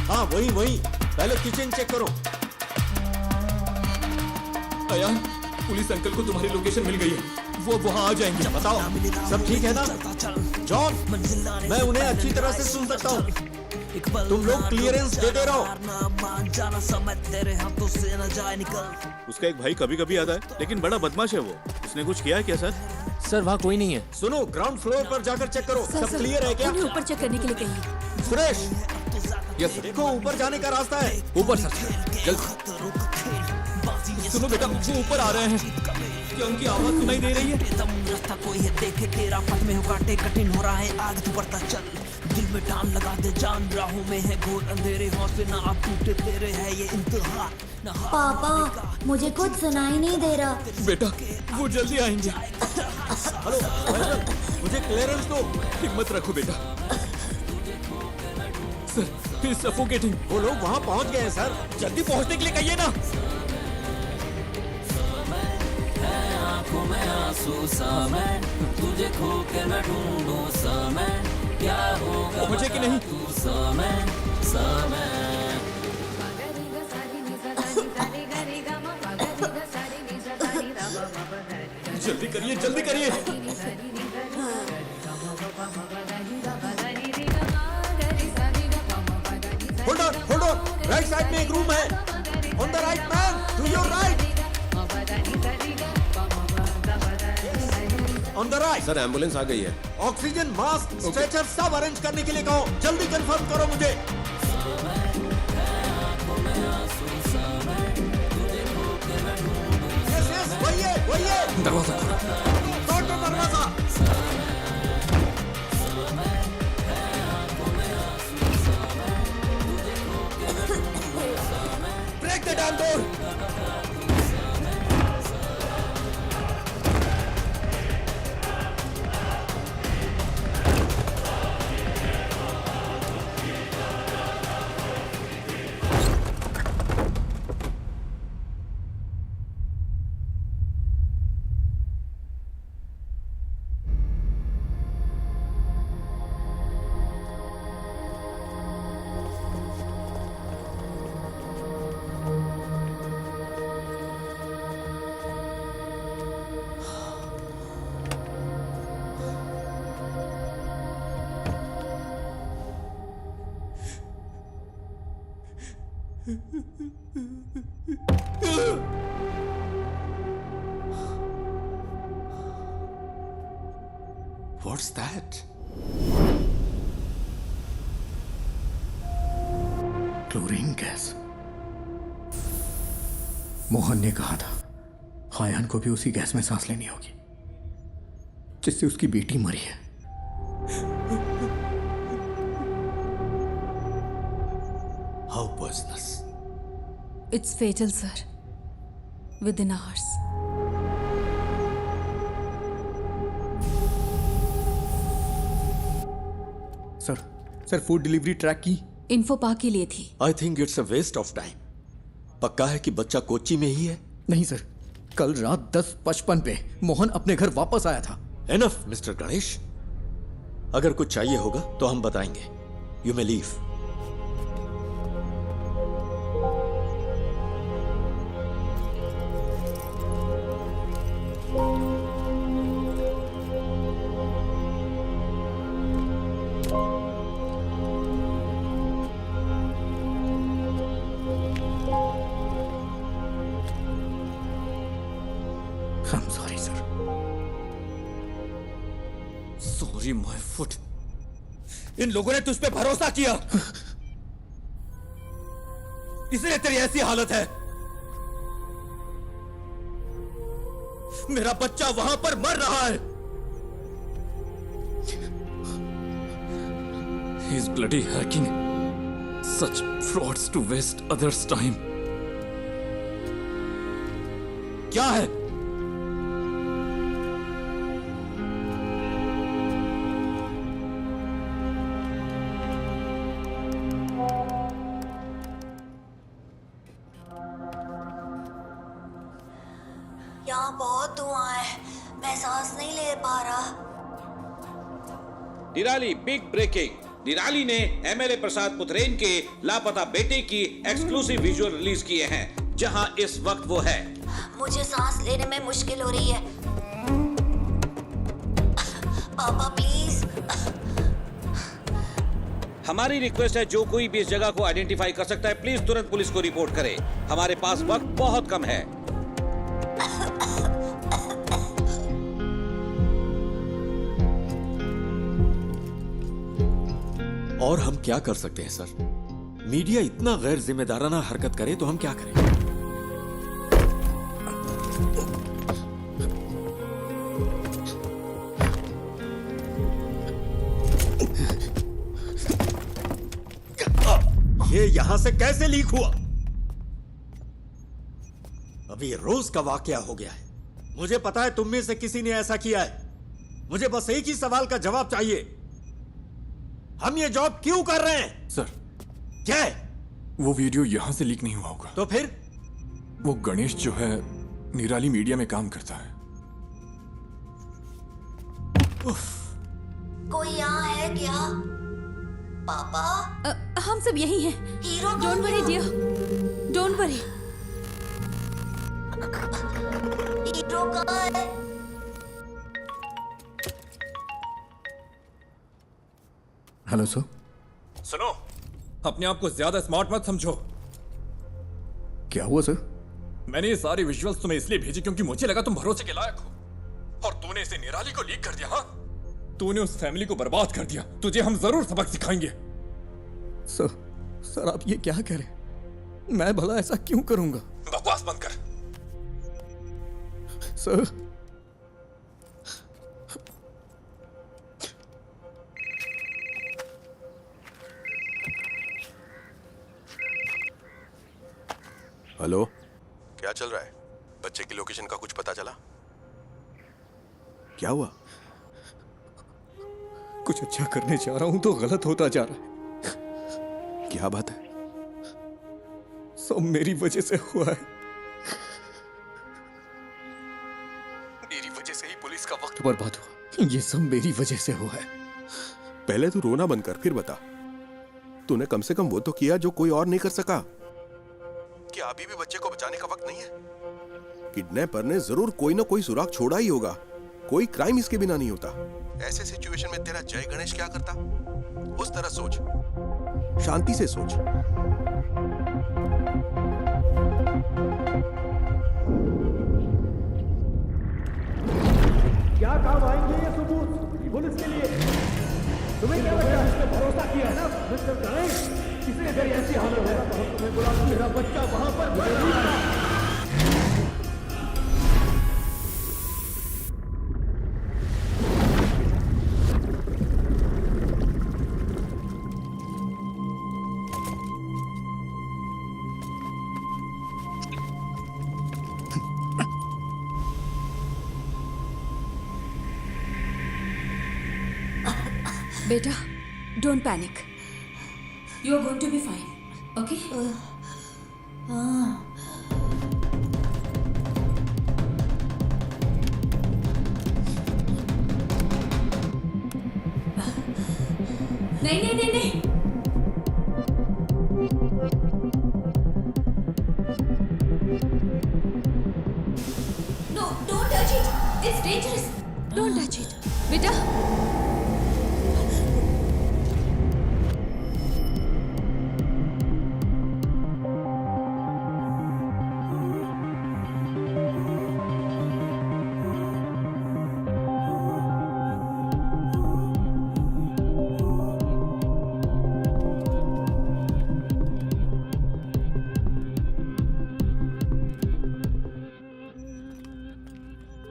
हाँ वही वही, पहले किचन चेक करो। अयान, पुलिस अंकल को तुम्हारी लोकेशन मिल गई है। वो वहां आ जाएंगे। बताओ सब ठीक है ना? जॉन, मैं उन्हें अच्छी तरह से सुन सकता हूँ। तुम लोग क्लियरेंस देते रहो। उसका एक भाई कभी कभी आता है, लेकिन बड़ा बदमाश है वो। उसने कुछ किया है क्या सर? सर वहाँ कोई नहीं है। सुनो, ग्राउंड फ्लोर पर जाकर चेक करो। सब क्लियर है क्या? उन्हें ऊपर चेक करने के लिए कहिए। सुरेश, यस देखो ऊपर जाने का रास्ता है। ऊपर सर, जल्द। सुनो बेटा, वो ऊपर आ रहे हैं। क्या उनकी आवाज सुनाई दे रही है? रास्ता कोई है देखे तेरा, पथ में हो काटे कठिन हो रहा है, आगे तू बढ़ता चल। दिल में टान लगा दे जान, राहों में है घोर अंधेरे, हौसले ना आप टूटे तेरे है ये इंतहा। पापा मुझे कुछ सुनाई नहीं दे रहा। बेटा वो जल्दी आएंगे। हेलो सर, मुझे क्लियरेंस दो। हिम्मत रखो बेटा। Sir, he is suffocating. वो लोग वहाँ पहुँच गए हैं सर, जल्दी पहुँचने के लिए कहिए ना। आंखों में आंसू सा मैं, तुझे खो के मैं ढूंढूं सा मैं, क्या होगा पहुंचे कि नहीं? तू सा मैं। जल्दी करिए, जल्दी करिए। होल्ड ऑन, राइट साइड में एक रूम है। On the right man, to your right. On the right. Sir ambulance आ गई है। ऑक्सीजन, मास्क, स्ट्रेचर सब अरेंज करने के लिए कहो। जल्दी कंफर्म करो मुझे। यस, वही है। दरवाजा खोलो। डॉक्टर, दरवाजा। Break the damn door. What's that? Chlorine gas. Mohan ने कहा था हायान को भी उसी गैस में सांस लेनी होगी जिससे उसकी बेटी मरी है। How poisonous? It's fatal, sir. Within hours. Sir food delivery track की इन्फो पा के लिए थी। I think it's a waste of time. पक्का है कि बच्चा कोच्चि में ही है? नहीं सर, कल रात 10:55 पे मोहन अपने घर वापस आया था। एनफ मिस्टर गणेश, अगर कुछ चाहिए होगा तो हम बताएंगे। You may leave. I'm sorry, sir. Sorry my foot. इन लोगों ने तुझ पे भरोसा किया, इसलिए तेरी ऐसी हालत है। मेरा बच्चा वहां पर मर रहा है। He's bloody hacking such frauds to waste others' time. क्या है? यहाँ बहुत धुआं है, मैं सांस नहीं ले पा रहा। निराली बिग ब्रेकिंग। निराली ने एमएलए प्रसाद पुथरेन के लापता बेटे की एक्सक्लूसिव विजुअल रिलीज किए हैं, जहां इस वक्त वो है। मुझे सांस लेने में मुश्किल हो रही है। पापा प्लीज। हमारी रिक्वेस्ट है, जो कोई भी इस जगह को आइडेंटिफाई कर सकता है, प्लीज तुरंत पुलिस को रिपोर्ट करे। हमारे पास वक्त बहुत कम है। और हम क्या कर सकते हैं सर? मीडिया इतना गैर जिम्मेदाराना हरकत करे तो हम क्या करें? ये यहां से कैसे लीक हुआ? अभी रोज का वाकया हो गया है। मुझे पता है तुम में से किसी ने ऐसा किया है। मुझे बस एक ही सवाल का जवाब चाहिए। हम ये जॉब क्यों कर रहे हैं? सर, क्या है? वो वीडियो यहां से लीक नहीं हुआ होगा। तो फिर? वो गणेश जो है निराली मीडिया में काम करता है। कोई यहाँ है क्या? पापा? हम सब यही हैं। Hero don't worry dear, don't worry. Hero कहाँ है? Hello sir. सुनो, अपने आप को ज्यादा स्मार्ट मत समझो। क्या हुआ सर? मैंने ये सारी विजुअल्स तुम्हें इसलिए भेजी क्योंकि मुझे लगा तुम भरोसे के लायक हो, और तूने इसे निराली को लीक कर दिया। हाँ, तूने उस फैमिली को बर्बाद कर दिया। तुझे हम जरूर सबक सिखाएंगे। सर आप ये क्या कह रहे हैं? मैं भला ऐसा क्यों करूंगा? बकवास बंद कर। सर, हेलो, क्या चल रहा है? बच्चे की लोकेशन का कुछ पता चला? क्या हुआ? कुछ अच्छा करने जा रहा हूं तो गलत होता जा रहा है। क्या बात है? सब मेरी वजह से हुआ है। मेरी वजह से ही पुलिस का वक्त बर्बाद हुआ। ये सब मेरी वजह से हुआ है। पहले तू रोना बंद कर, फिर बता। तूने कम से कम वो तो किया जो कोई और नहीं कर सका। क्या अभी भी बच्चे को बचाने का वक्त नहीं है? किडनैपर ने जरूर कोई ना कोई सुराग छोड़ा ही होगा। कोई क्राइम इसके बिना नहीं होता। ऐसे सिचुएशन में तेरा जय गणेश क्या करता? उस तरह सोच, शांति से सोच। क्या काम आएंगे ये सबूत पुलिस के लिए? तुम्हें क्या लगता है? इसने भरोसा किया है ना मिस्टर गणेश? किसी अगर ऐसी हालत होगा तो हम तुम्हें बुला, मेरा बच्चा वहां पर मर रहा है। बेटा, don't panic. You are going to be fine, okay? नहीं नहीं नहीं नहीं। No, don't touch it. It's dangerous. Don't touch it. बेटा,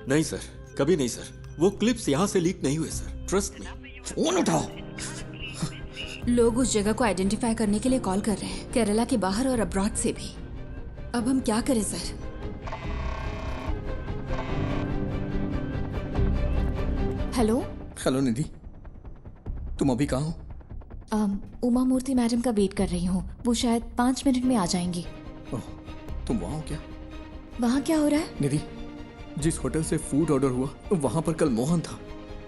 नहीं सर, कभी नहीं सर। वो क्लिप्स यहाँ से लीक नहीं हुए सर, ट्रस्ट मी। फोन उठाओ। लोग उस जगह को आइडेंटिफाई करने के लिए कॉल कर रहे हैं, केरला के बाहर और अब्रॉड से भी। अब हम क्या करें सर? हेलो निधि, तुम अभी कहाँ हो? उमा मूर्ति मैडम का वेट कर रही हूँ। वो शायद 5 मिनट में आ जाएंगी। ओह, तुम वहाँ हो क्या? वहाँ क्या हो रहा है? निधि, जिस होटल से फूड ऑर्डर हुआ वहाँ पर कल मोहन था।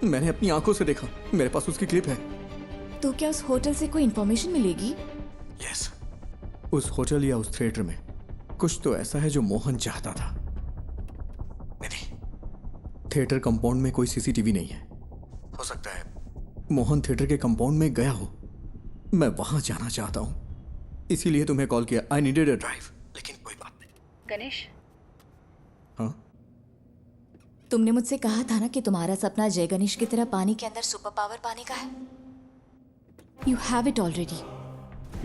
मैंने अपनी आंखों से देखा। मेरे पास उसकी क्लिप है। तो क्या उस होटल से कोई इन्फॉर्मेशन मिलेगी? यस, उस होटल या उस थिएटर में कुछ तो ऐसा है जो मोहन चाहता था। निधि, थिएटर कंपाउंड में कोई सीसीटीवी नहीं है। हो सकता है मोहन थिएटर के कंपाउंड में गया हो। मैं वहां जाना चाहता हूं, इसीलिए तुम्हें कॉल किया। I needed a drive. लेकिन कोई बात नहीं। गणेश, हाँ? तुमने मुझसे कहा था ना कि तुम्हारा सपना जय गणेश की तरह पानी के अंदर सुपर पावर पाने का है। You have it already.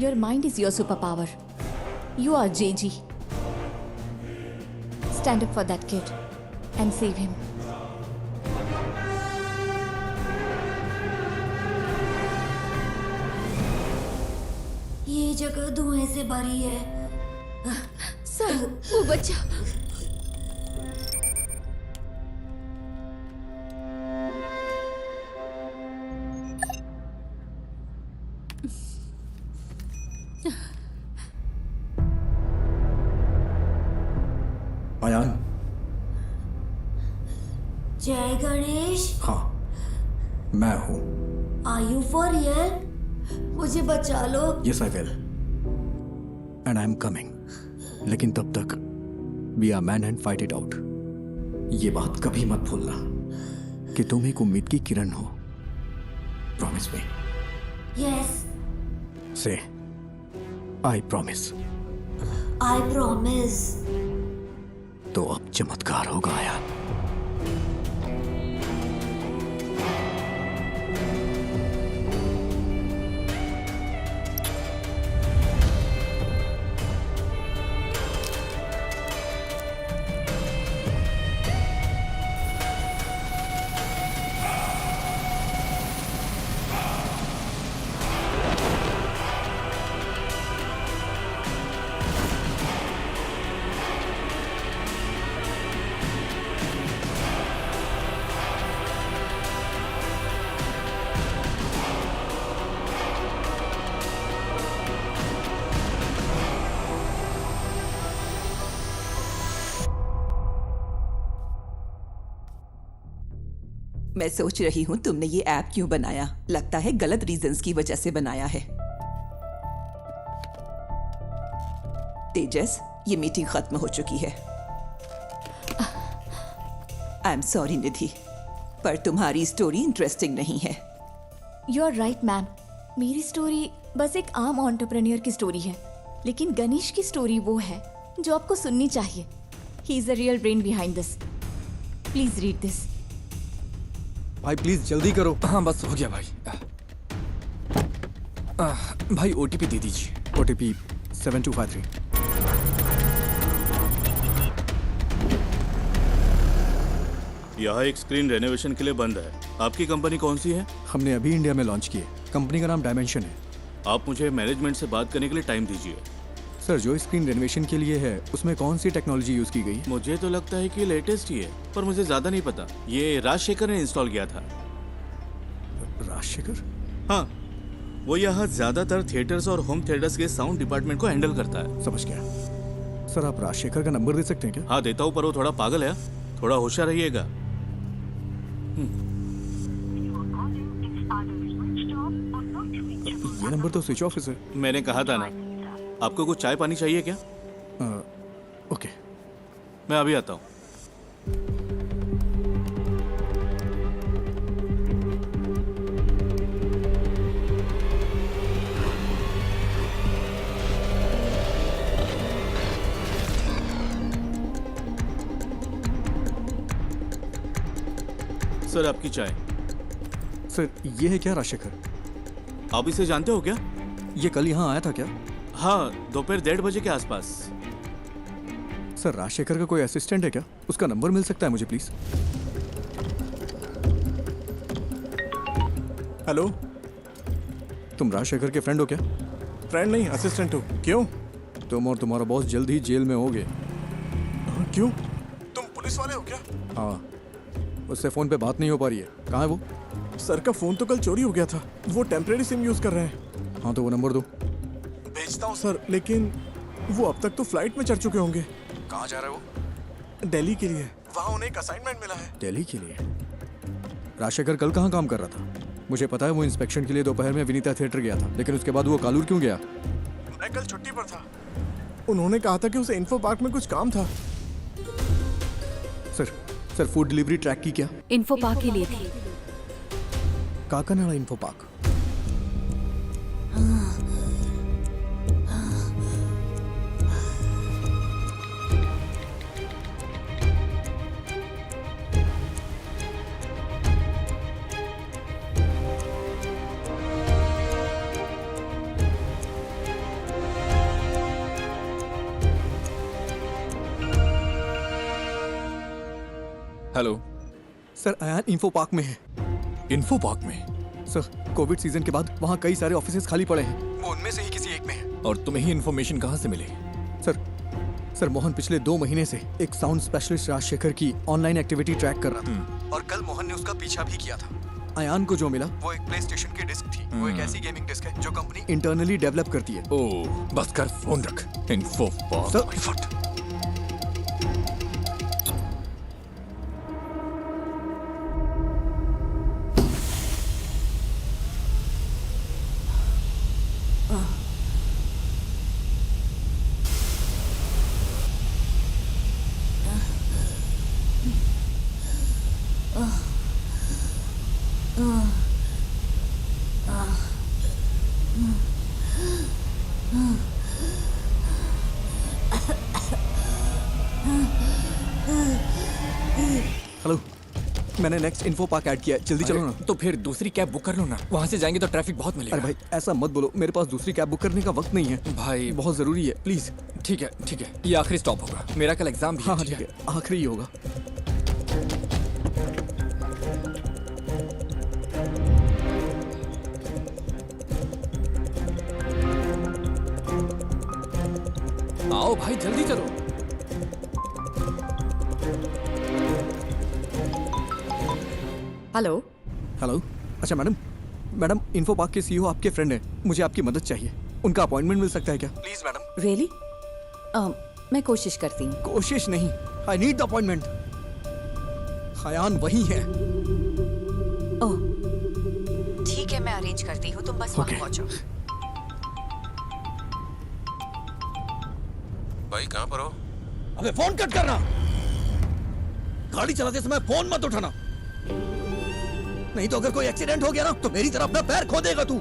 Your mind is your super power. You are JG. Stand up for that kid and save him. ये जगह धुएं से भरी है। सर, वो बच्चा। अयान। जय गणेश। हाँ, मैं हूँ। Are you for real? मुझे बचा लो। Yes I will, and I am coming. लेकिन तब तक be a man and fight it out. ये बात कभी मत भूलना कि तुम एक उम्मीद की किरण हो। Promise me. यस। से आई प्रॉमिस। I promise. तो अब चमत्कार होगा अयान। मैं सोच रही हूँ तुमने ये ऐप क्यों बनाया। लगता है गलत रीजंस की वजह से बनाया है। तेजस, ये मीटिंग खत्म हो चुकी है। आई एम सॉरी निधि, पर तुम्हारी स्टोरी इंटरेस्टिंग नहीं है। You are right ma'am. मेरी स्टोरी बस एक आम एंटरप्रेन्योर की स्टोरी है, लेकिन गणेश की स्टोरी वो है जो आपको सुननी चाहिए। He is the real brain behind this. Please read this. भाई प्लीज जल्दी करो। हाँ बस हो गया भाई। भाई ओटीपी दे दीजिए। ओटीपी 7253। यहाँ एक स्क्रीन रेनोवेशन के लिए बंद है। आपकी कंपनी कौन सी है? हमने अभी इंडिया में लॉन्च की है। कंपनी का नाम डायमेंशन है। आप मुझे मैनेजमेंट से बात करने के लिए टाइम दीजिए। सर, जो स्क्रीन रेनोवेशन के लिए है उसमें कौन सी टेक्नोलॉजी यूज की गई? मुझे तो लगता है कि लेटेस्ट ही है, पर मुझे ज्यादा नहीं पता। ये राजशेखर ने इंस्टॉल किया था। राजशेखर? हाँ, वो यहाँ ज्यादातर थिएटर्स और होम थिएटर्स के साउंड डिपार्टमेंट को हैंडल करता है। समझ गया। सर, आप राजशेखर का नंबर दे सकते हैं क्या? हाँ देता हूँ, पर वो थोड़ा पागल है। थोड़ा होशियार रहिएगा। ये नंबर तो स्विच ऑफ है सर। मैंने कहा था ना। आपको कुछ चाय पानी चाहिए क्या? ओके, मैं अभी आता हूँ। सर, आपकी चाय। सर, ये है क्या राजशेखर? आप इसे जानते हो क्या? ये कल यहाँ आया था क्या? हाँ, दोपहर 1:30 बजे के आसपास। सर, राजशेखर का कोई असिस्टेंट है क्या? उसका नंबर मिल सकता है मुझे प्लीज? हेलो, तुम राजशेखर के फ्रेंड हो क्या? फ्रेंड नहीं, असिस्टेंट हो। क्यों? तुम और तुम्हारा बॉस जल्द ही जेल में होगे। क्यों? तुम पुलिस वाले हो क्या? हाँ, उससे फोन पे बात नहीं हो पा रही है। कहाँ है वो? सर का फोन तो कल चोरी हो गया था। वो टेम्परेरी सिम यूज कर रहे हैं। हाँ, तो वो नंबर दो। भेजता हूँ सर, लेकिन वो अब तक तो फ्लाइट में चढ़ चुके होंगे। कहाँ जा रहा है वो? दिल्ली के लिए। वहाँ उन्हें एक असाइनमेंट मिला है। दिल्ली के लिए? राजशेखर कल कहाँ काम कर रहा था? मुझे पता है वो इंस्पेक्शन के लिए दोपहर में विनीता थिएटर गया था, लेकिन उसके बाद वो कालूर क्यों गया? मैं कल छुट्टी पर था। उन्होंने कहा था कि उसे इन्फो पार्क में कुछ काम था। सर, फूड डिलीवरी ट्रैक की क्या? इन्फो पार्क के लिए थी। Kakinada info park. Hello sir, Ayan info park में है। इन्फो पार्क में? सर, कोविड सीजन के बाद वहाँ कई सारे ऑफिसेज खाली पड़े हैं। वो उनमें से ही किसी एक में है। और तुम्हें ही इन्फॉर्मेशन कहाँ से मिली? सर, मोहन पिछले 2 महीने से एक साउंड स्पेशलिस्ट राजशेखर की ऑनलाइन एक्टिविटी ट्रैक कर रहा था, और कल मोहन ने उसका पीछा भी किया था। अयान को जो मिला वो एक प्ले स्टेशन की डिस्क थी। वो एक ऐसी गेमिंग डिस्क है जो कंपनी इंटरनली डेवलप करती है। ओह, बस कर, फोन रख। Info park. हेलो, मैंने नेक्स्ट इन्फो पार्क ऐड किया है, जल्दी चलो ना। तो फिर दूसरी कैब बुक कर लो ना, वहाँ से जाएंगे तो ट्रैफिक बहुत मिलेगा। अरे भाई ऐसा मत बोलो, मेरे पास दूसरी कैब बुक करने का वक्त नहीं है भाई। बहुत जरूरी है, प्लीज। ठीक है ठीक है, ये आखिरी स्टॉप होगा, मेरा कल एग्जाम भी है। हाँ ठीक है, आखिरी ही होगा। आओ भाई जल्दी चलो। हेलो हेलो, अच्छा मैडम इन्फो पार्क के सीईओ आपके फ्रेंड हैं, मुझे आपकी मदद चाहिए। उनका अपॉइंटमेंट मिल सकता है क्या? Please madam. रियली? मैं कोशिश करती हूँ। कोशिश नहीं, I need the appointment. Hayyan वही है। ओह ठीक है, मैं अरेंज करती हूँ, तुम बस वहाँ पहुँचो। भाई कहाँ पर हो? अबे फोन कट करना, गाड़ी चलाते समय फोन मत उठाना, नहीं तो अगर कोई एक्सीडेंट हो गया ना तो मेरी तरह अपना पैर खो देगा तू,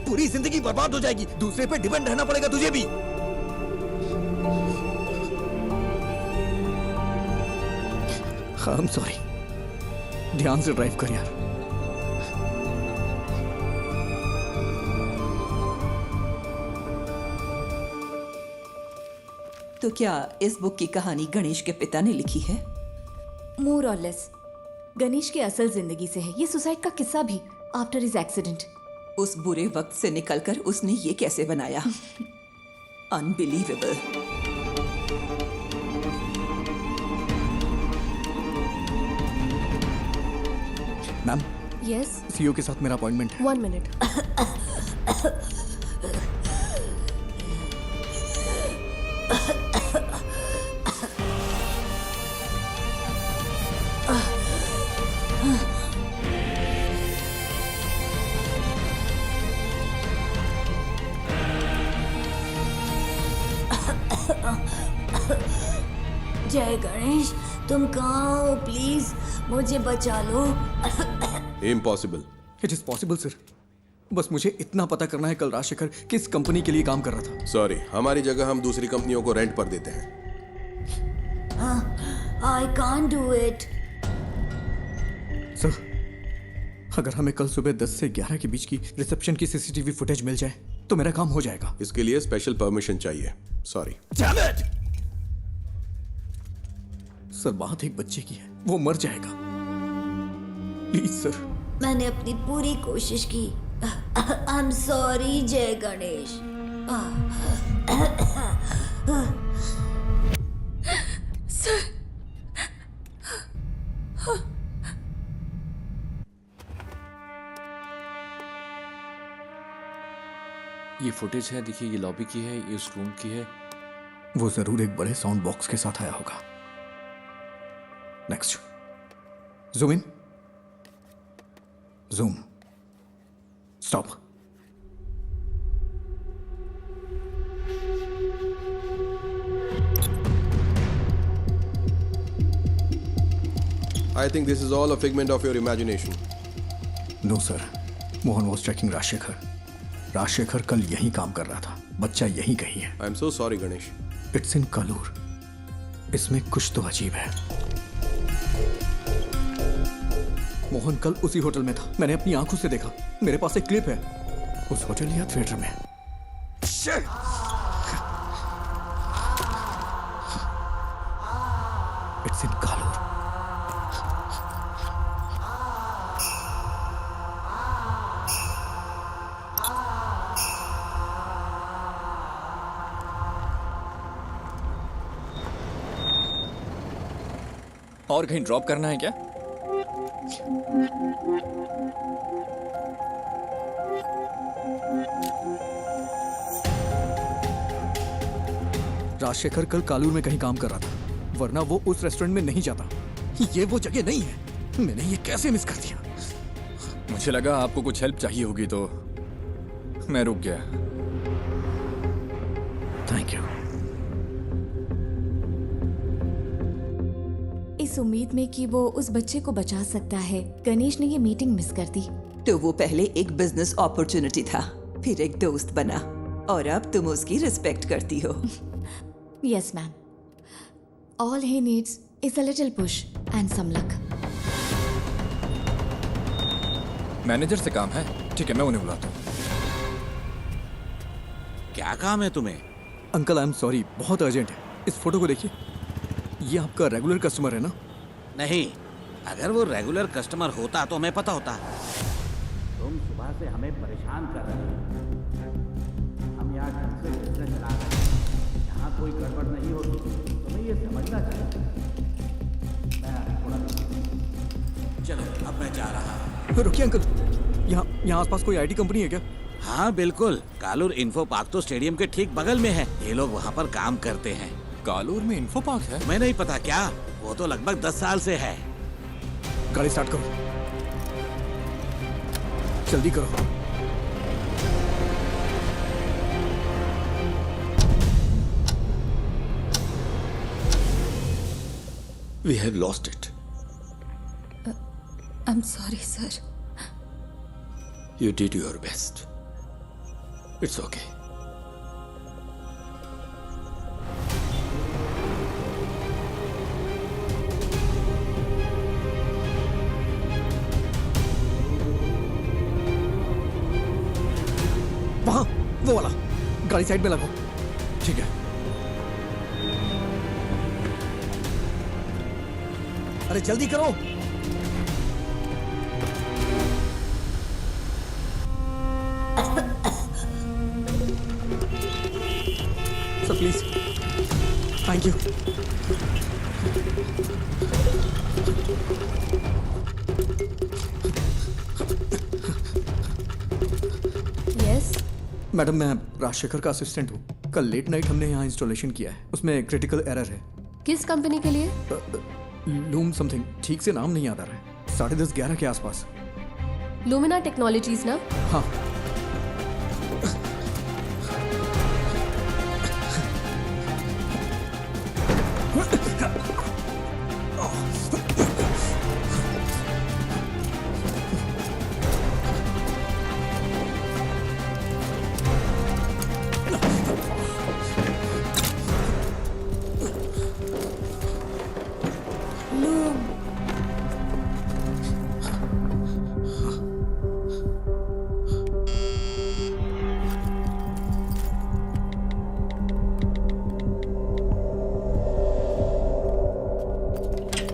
पूरी जिंदगी बर्बाद हो जाएगी, दूसरे पे डिपेंड रहना पड़ेगा तुझे भी। आई एम सॉरी, ध्यान से ड्राइव कर यार। तो क्या इस बुक की कहानी गणेश के पिता ने लिखी है? मोर और लेस गणेश की असल जिंदगी से है ये सुसाइड का किस्सा भी, आफ्टर हिज एक्सीडेंट। उस बुरे वक्त से निकलकर उसने ये कैसे बनाया? अनबिलीवेबल। मैम। यस। सीईओ के साथ मेरा अपॉइंटमेंट है। 1 मिनट। जय गणेश, तुम कहाँ हो? प्लीज मुझे बचा लो। Impossible. It is possible sir, बस मुझे इतना पता करना है कल राजशेखर किस कंपनी के लिए काम कर रहा था। सॉरी, हमारी जगह हम दूसरी कंपनियों को रेंट पर देते हैं। I can't do it. Sir, अगर हमें कल सुबह 10 से 11 के बीच की रिसेप्शन की सीसीटीवी फुटेज मिल जाए तो मेरा काम हो जाएगा। इसके लिए स्पेशल परमिशन चाहिए। सॉरी। सर, बात एक बच्चे की है, वो मर जाएगा, प्लीज सर। मैंने अपनी पूरी कोशिश की। आई एम सॉरी जय गणेश। सर, ये फुटेज है, देखिए ये लॉबी की है, ये उस रूम की है। वो जरूर एक बड़े साउंड बॉक्स के साथ आया होगा। Next, zoom in, zoom, stop. I think this is all a figment of your imagination. No sir, Mohan was tracking Rajshekhar. Rajshekhar कल यहीं काम कर रहा था, बच्चा यहीं कहीं है। I am so sorry, Ganesh. It's in Kalur. इसमें कुछ तो अजीब है। मोहन कल उसी होटल में था, मैंने अपनी आंखों से देखा, मेरे पास एक क्लिप है उस होटल या थिएटर में। It's in Kalur. और कहीं ड्रॉप करना है क्या? राजशेखर कल कालूर में कहीं काम कर रहा था, वरना वो उस रेस्टोरेंट में नहीं जाता। ये वो जगह नहीं है। मैंने ये कैसे मिस कर दिया? मुझे लगा आपको कुछ हेल्प चाहिए होगी तो मैं रुक गया। Thank you. इस उम्मीद में कि वो उस बच्चे को बचा सकता है, गणेश ने ये मीटिंग मिस कर दी। तो वो पहले एक बिजनेस अपॉर्चुनिटी था, फिर एक दोस्त बना, और अब तुम उसकी रिस्पेक्ट करती हो। Yes, ma'am. All he needs is a little push and some luck. Manager से काम है। ठीक है, मैं उन्हें बुलाता हूँ। क्या काम है तुम्हें? अंकल आई एम सॉरी, बहुत अर्जेंट है। इस फोटो को देखिए, ये आपका रेगुलर कस्टमर है ना? नहीं, अगर वो रेगुलर कस्टमर होता तो हमें पता होता। तुम सुबह से हमें परेशान कर रहे हो। हम यहाँ ढंग से बिजनेस चला रहे हैं, यहाँ कोई गड़बड़ नहीं होती, तुम्हें ये समझना चाहिए। मैं थोड़ा चलो, अब मैं जा रहा हूँ। रुकिए अंकल, यहाँ आसपास कोई आईटी कंपनी है क्या? हाँ बिल्कुल, कालूर इन्फो पार्क तो स्टेडियम के ठीक बगल में है। ये लोग वहाँ पर काम करते हैं। कालूर में इन्फो पार्क है? मैं नहीं पता क्या, वो तो लगभग 10 साल से है। गाड़ी स्टार्ट करो, जल्दी करो। We have lost it. I'm sorry, sir. You did your best. It's okay. वहाँ, वो वाला। गाड़ी साइड में लगाओ। ठीक है। अरे जल्दी करो। Sir please, thank you. Yes madam, मैं राजशेखर का असिस्टेंट हूँ। कल लेट नाइट हमने यहाँ इंस्टॉलेशन किया है, उसमें क्रिटिकल एरर है। किस कंपनी के लिए? लूम समथिंग, ठीक से नाम नहीं याद आ रहा है। 10:30-11 के आसपास। लुमिना टेक्नोलॉजीज ना? हाँ।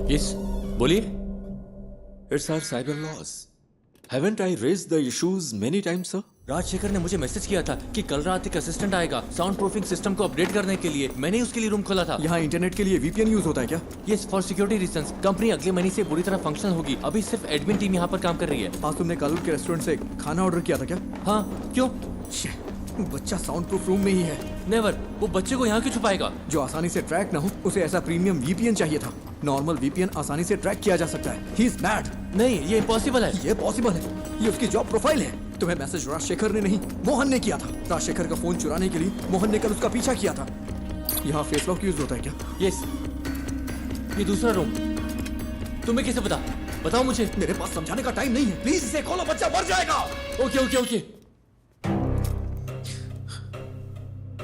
Yes, बोलिए। It's our cyber laws. Haven't I raised the issues many times, sir? Rajshekhar ने मुझे मैसेज किया था कि कल रात एक असिस्टेंट आएगा साउंड प्रूफिंग सिस्टम को अपडेट करने के लिए। मैंने उसके लिए रूम खोला था। यहाँ इंटरनेट के लिए VPN यूज होता है क्या? Yes, for security reasons. Company अगले महीने से पूरी तरह फंक्शनल होगी। अभी सिर्फ एडमिन टीम यहाँ पर काम कर रही है। आज तुमने कालूर के रेस्टोरेंट से खाना ऑर्डर किया था क्या? हाँ, क्यों? बच्चा साउंड प्रूफ रूम में ही है। नेवर, वो बच्चे को यहाँ क्यों छुपाएगा? जो आसानी से ट्रैक ना हो, उसे ऐसा प्रीमियम VPN चाहिए था। नॉर्मल VPN आसानी से ट्रैक किया जा सकता है। He is bad। नहीं, ये इम्पॉसिबल है। ये पॉसिबल है, ये उसकी जॉब प्रोफाइल है। तुम्हें मैसेज राजशेखर ने नहीं, मोहन ने किया था। राजशेखर का फोन चुराने के लिए मोहन ने कल उसका पीछा किया था। यहाँ फेस लॉक यूज होता है क्या? यस, ये दूसरा रूम। तुम्हें कैसे पता? बताओ मुझे। मेरे पास समझाने का टाइम नहीं है, प्लीज इसे खोलो, बच्चा मर जाएगा। Okay okay okay.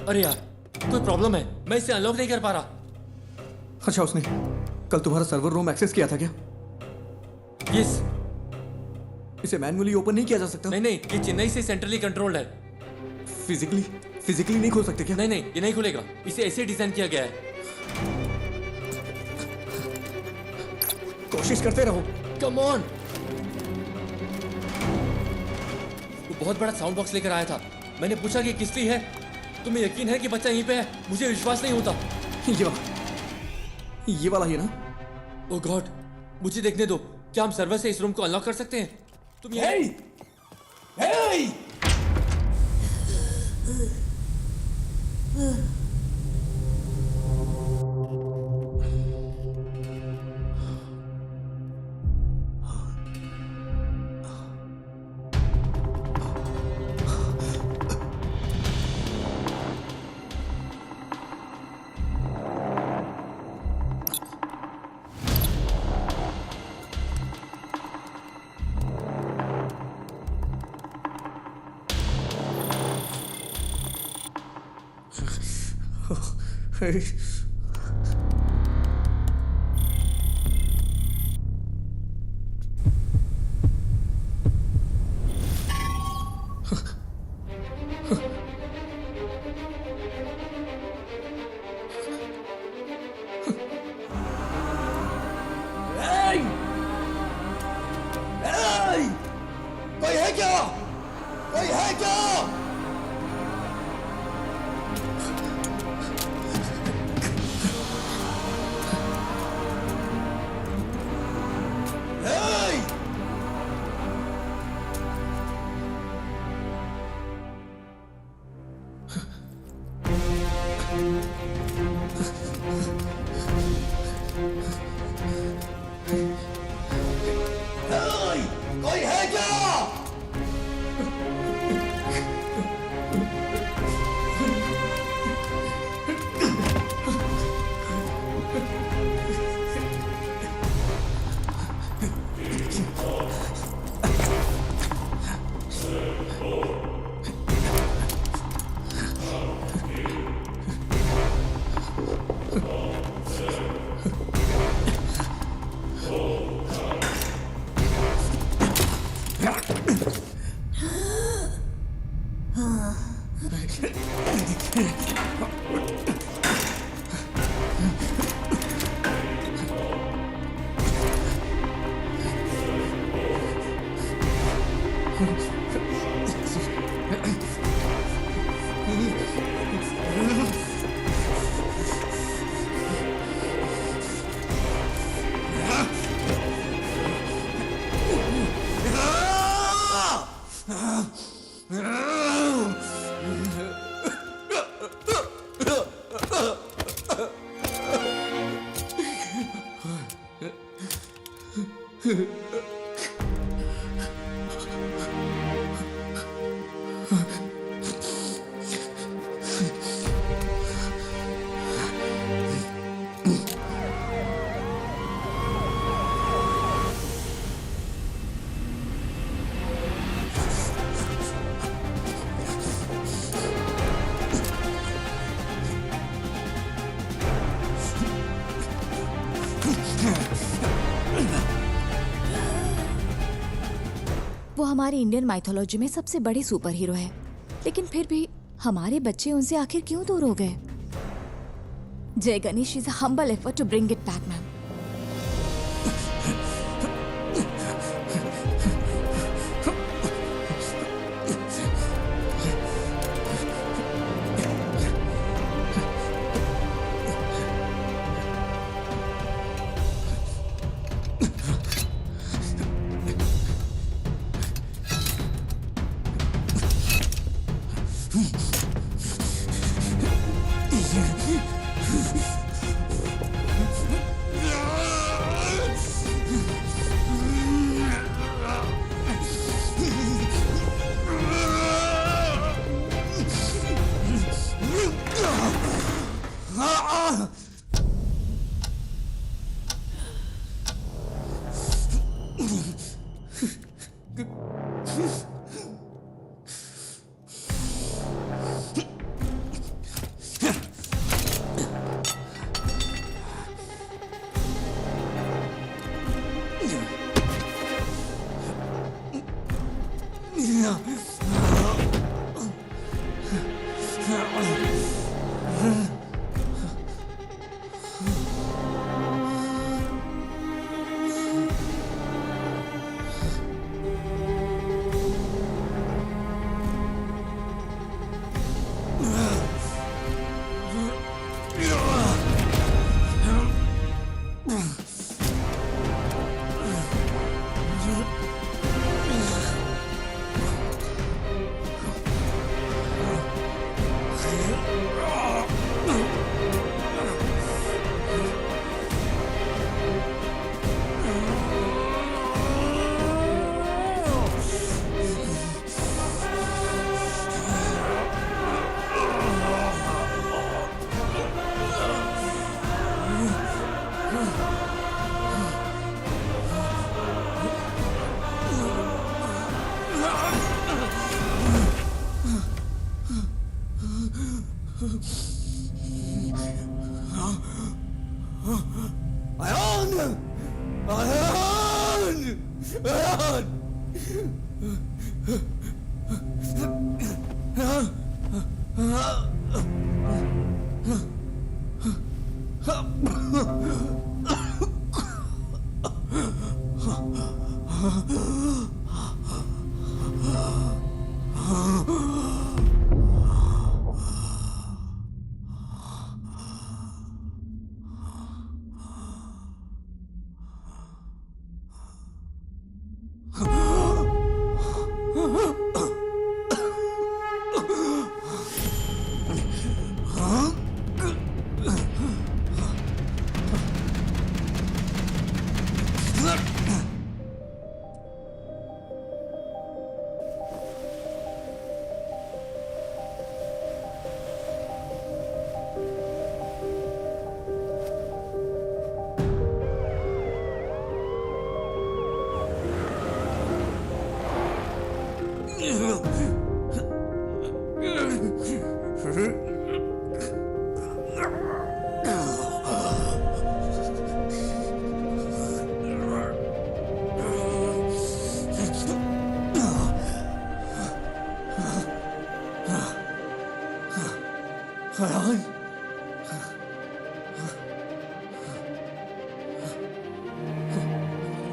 अरे यार, कोई प्रॉब्लम है, मैं इसे अनलॉक नहीं कर पा रहा। अच्छा, उसने कल तुम्हारा सर्वर रूम एक्सेस किया था क्या? यस। इसे मैन्युअली ओपन नहीं किया जा सकता? नहीं, ये चेन्नई से सेंट्रली कंट्रोल्ड है। फिजिकली नहीं खोल सकते क्या? नहीं, ये नहीं खुलेगा। इसे ऐसे डिजाइन किया गया है। कोशिश करते रहो। Come on. वो बहुत बड़ा साउंड बॉक्स लेकर आया था। मैंने पूछा कि किसकी है। तुम्हें यकीन है कि बच्चा यहीं पे है? मुझे विश्वास नहीं होता। ये वाला ही ना? ओह गॉड, मुझे देखने दो। क्या हम सर्वर से इस रूम को अनलॉक कर सकते हैं? तुम यहीं? वो हमारी इंडियन माइथोलॉजी में सबसे बड़े सुपर हीरो है, लेकिन फिर भी हमारे बच्चे उनसे आखिर क्यों दूर हो गए? Jai Ganesh is a humble effort to bring it back, ma'am.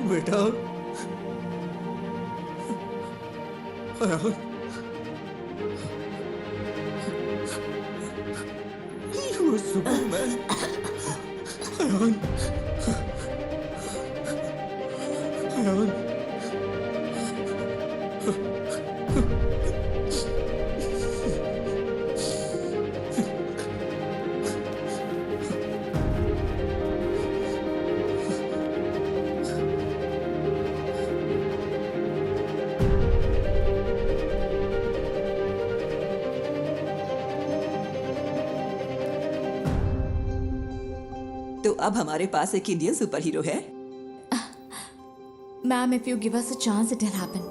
बेटा You are Superman. अब हमारे पास एक इंडियन सुपर हीरो है। Ma'am, if you give us a chance, it'll happen.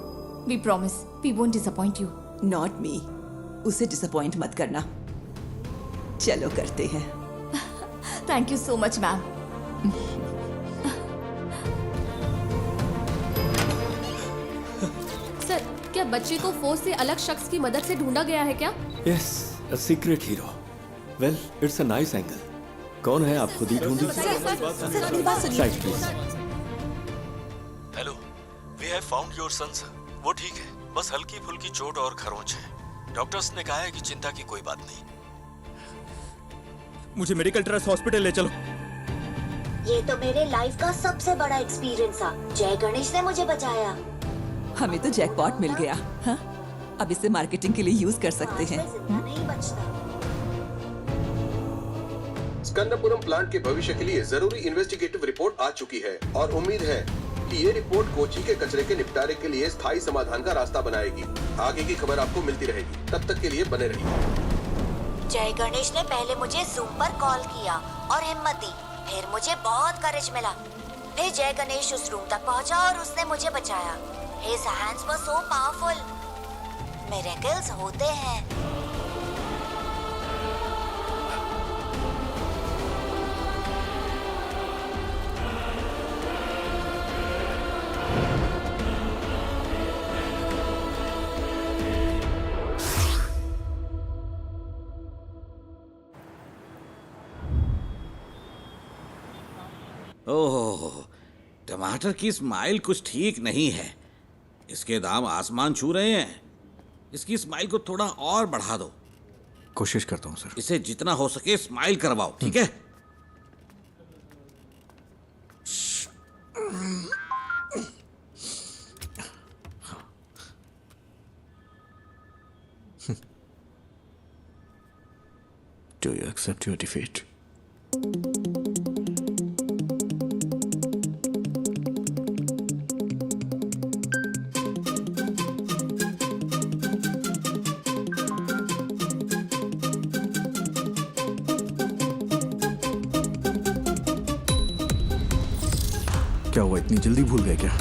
We promise. We won't disappoint you. Not me. उसे disappoint मत करना। चलो करते हैं। Thank you so much, ma'am. Sir, क्या बच्चे को फोर्स से अलग शख्स की मदद से ढूंढा गया है क्या? Yes, a secret hero. Well, it's a nice angle. कौन है आप खुद ही ढूंढिए। Side please. Hello, we have found your son sir. वो ठीक है, बस हल्की फुल्की चोट और खरोंच है। डॉक्टर्स ने कहा है कि चिंता की कोई बात नहीं। मुझे मेडिकल ट्रस्ट हॉस्पिटल ले चलो। ये तो मेरे लाइफ का सबसे बड़ा एक्सपीरियंस था। जय गणेश ने मुझे बचाया। हमें तो जैकपॉट मिल गया। हाँ? अब इसे मार्केटिंग के लिए यूज कर सकते हैं। नहीं बचता। स्कंदपुरम प्लांट के भविष्य के लिए जरूरी इन्वेस्टिगेटिव रिपोर्ट आ चुकी है और उम्मीद है कि ये रिपोर्ट कोची के कचरे के निपटारे के लिए स्थायी समाधान का रास्ता बनाएगी। आगे की खबर आपको मिलती रहेगी, तब तक के लिए बने रहिए। जय गणेश ने पहले मुझे जूम पर कॉल किया और हिम्मत दी। फिर मुझे बहुत करेज मिला। फिर जय गणेश उस रूम तक पहुंचा और उसने मुझे बचाया। His hands were so powerful. Miracles होते हैं। ओह, टमाटर की स्माइल कुछ ठीक नहीं है। इसके दाम आसमान छू रहे हैं। इसकी स्माइल को थोड़ा और बढ़ा दो। कोशिश करता हूँ सर। इसे जितना हो सके स्माइल करवाओ, ठीक है? Do you accept your defeat? क्या हुआ, इतनी जल्दी भूल गए क्या?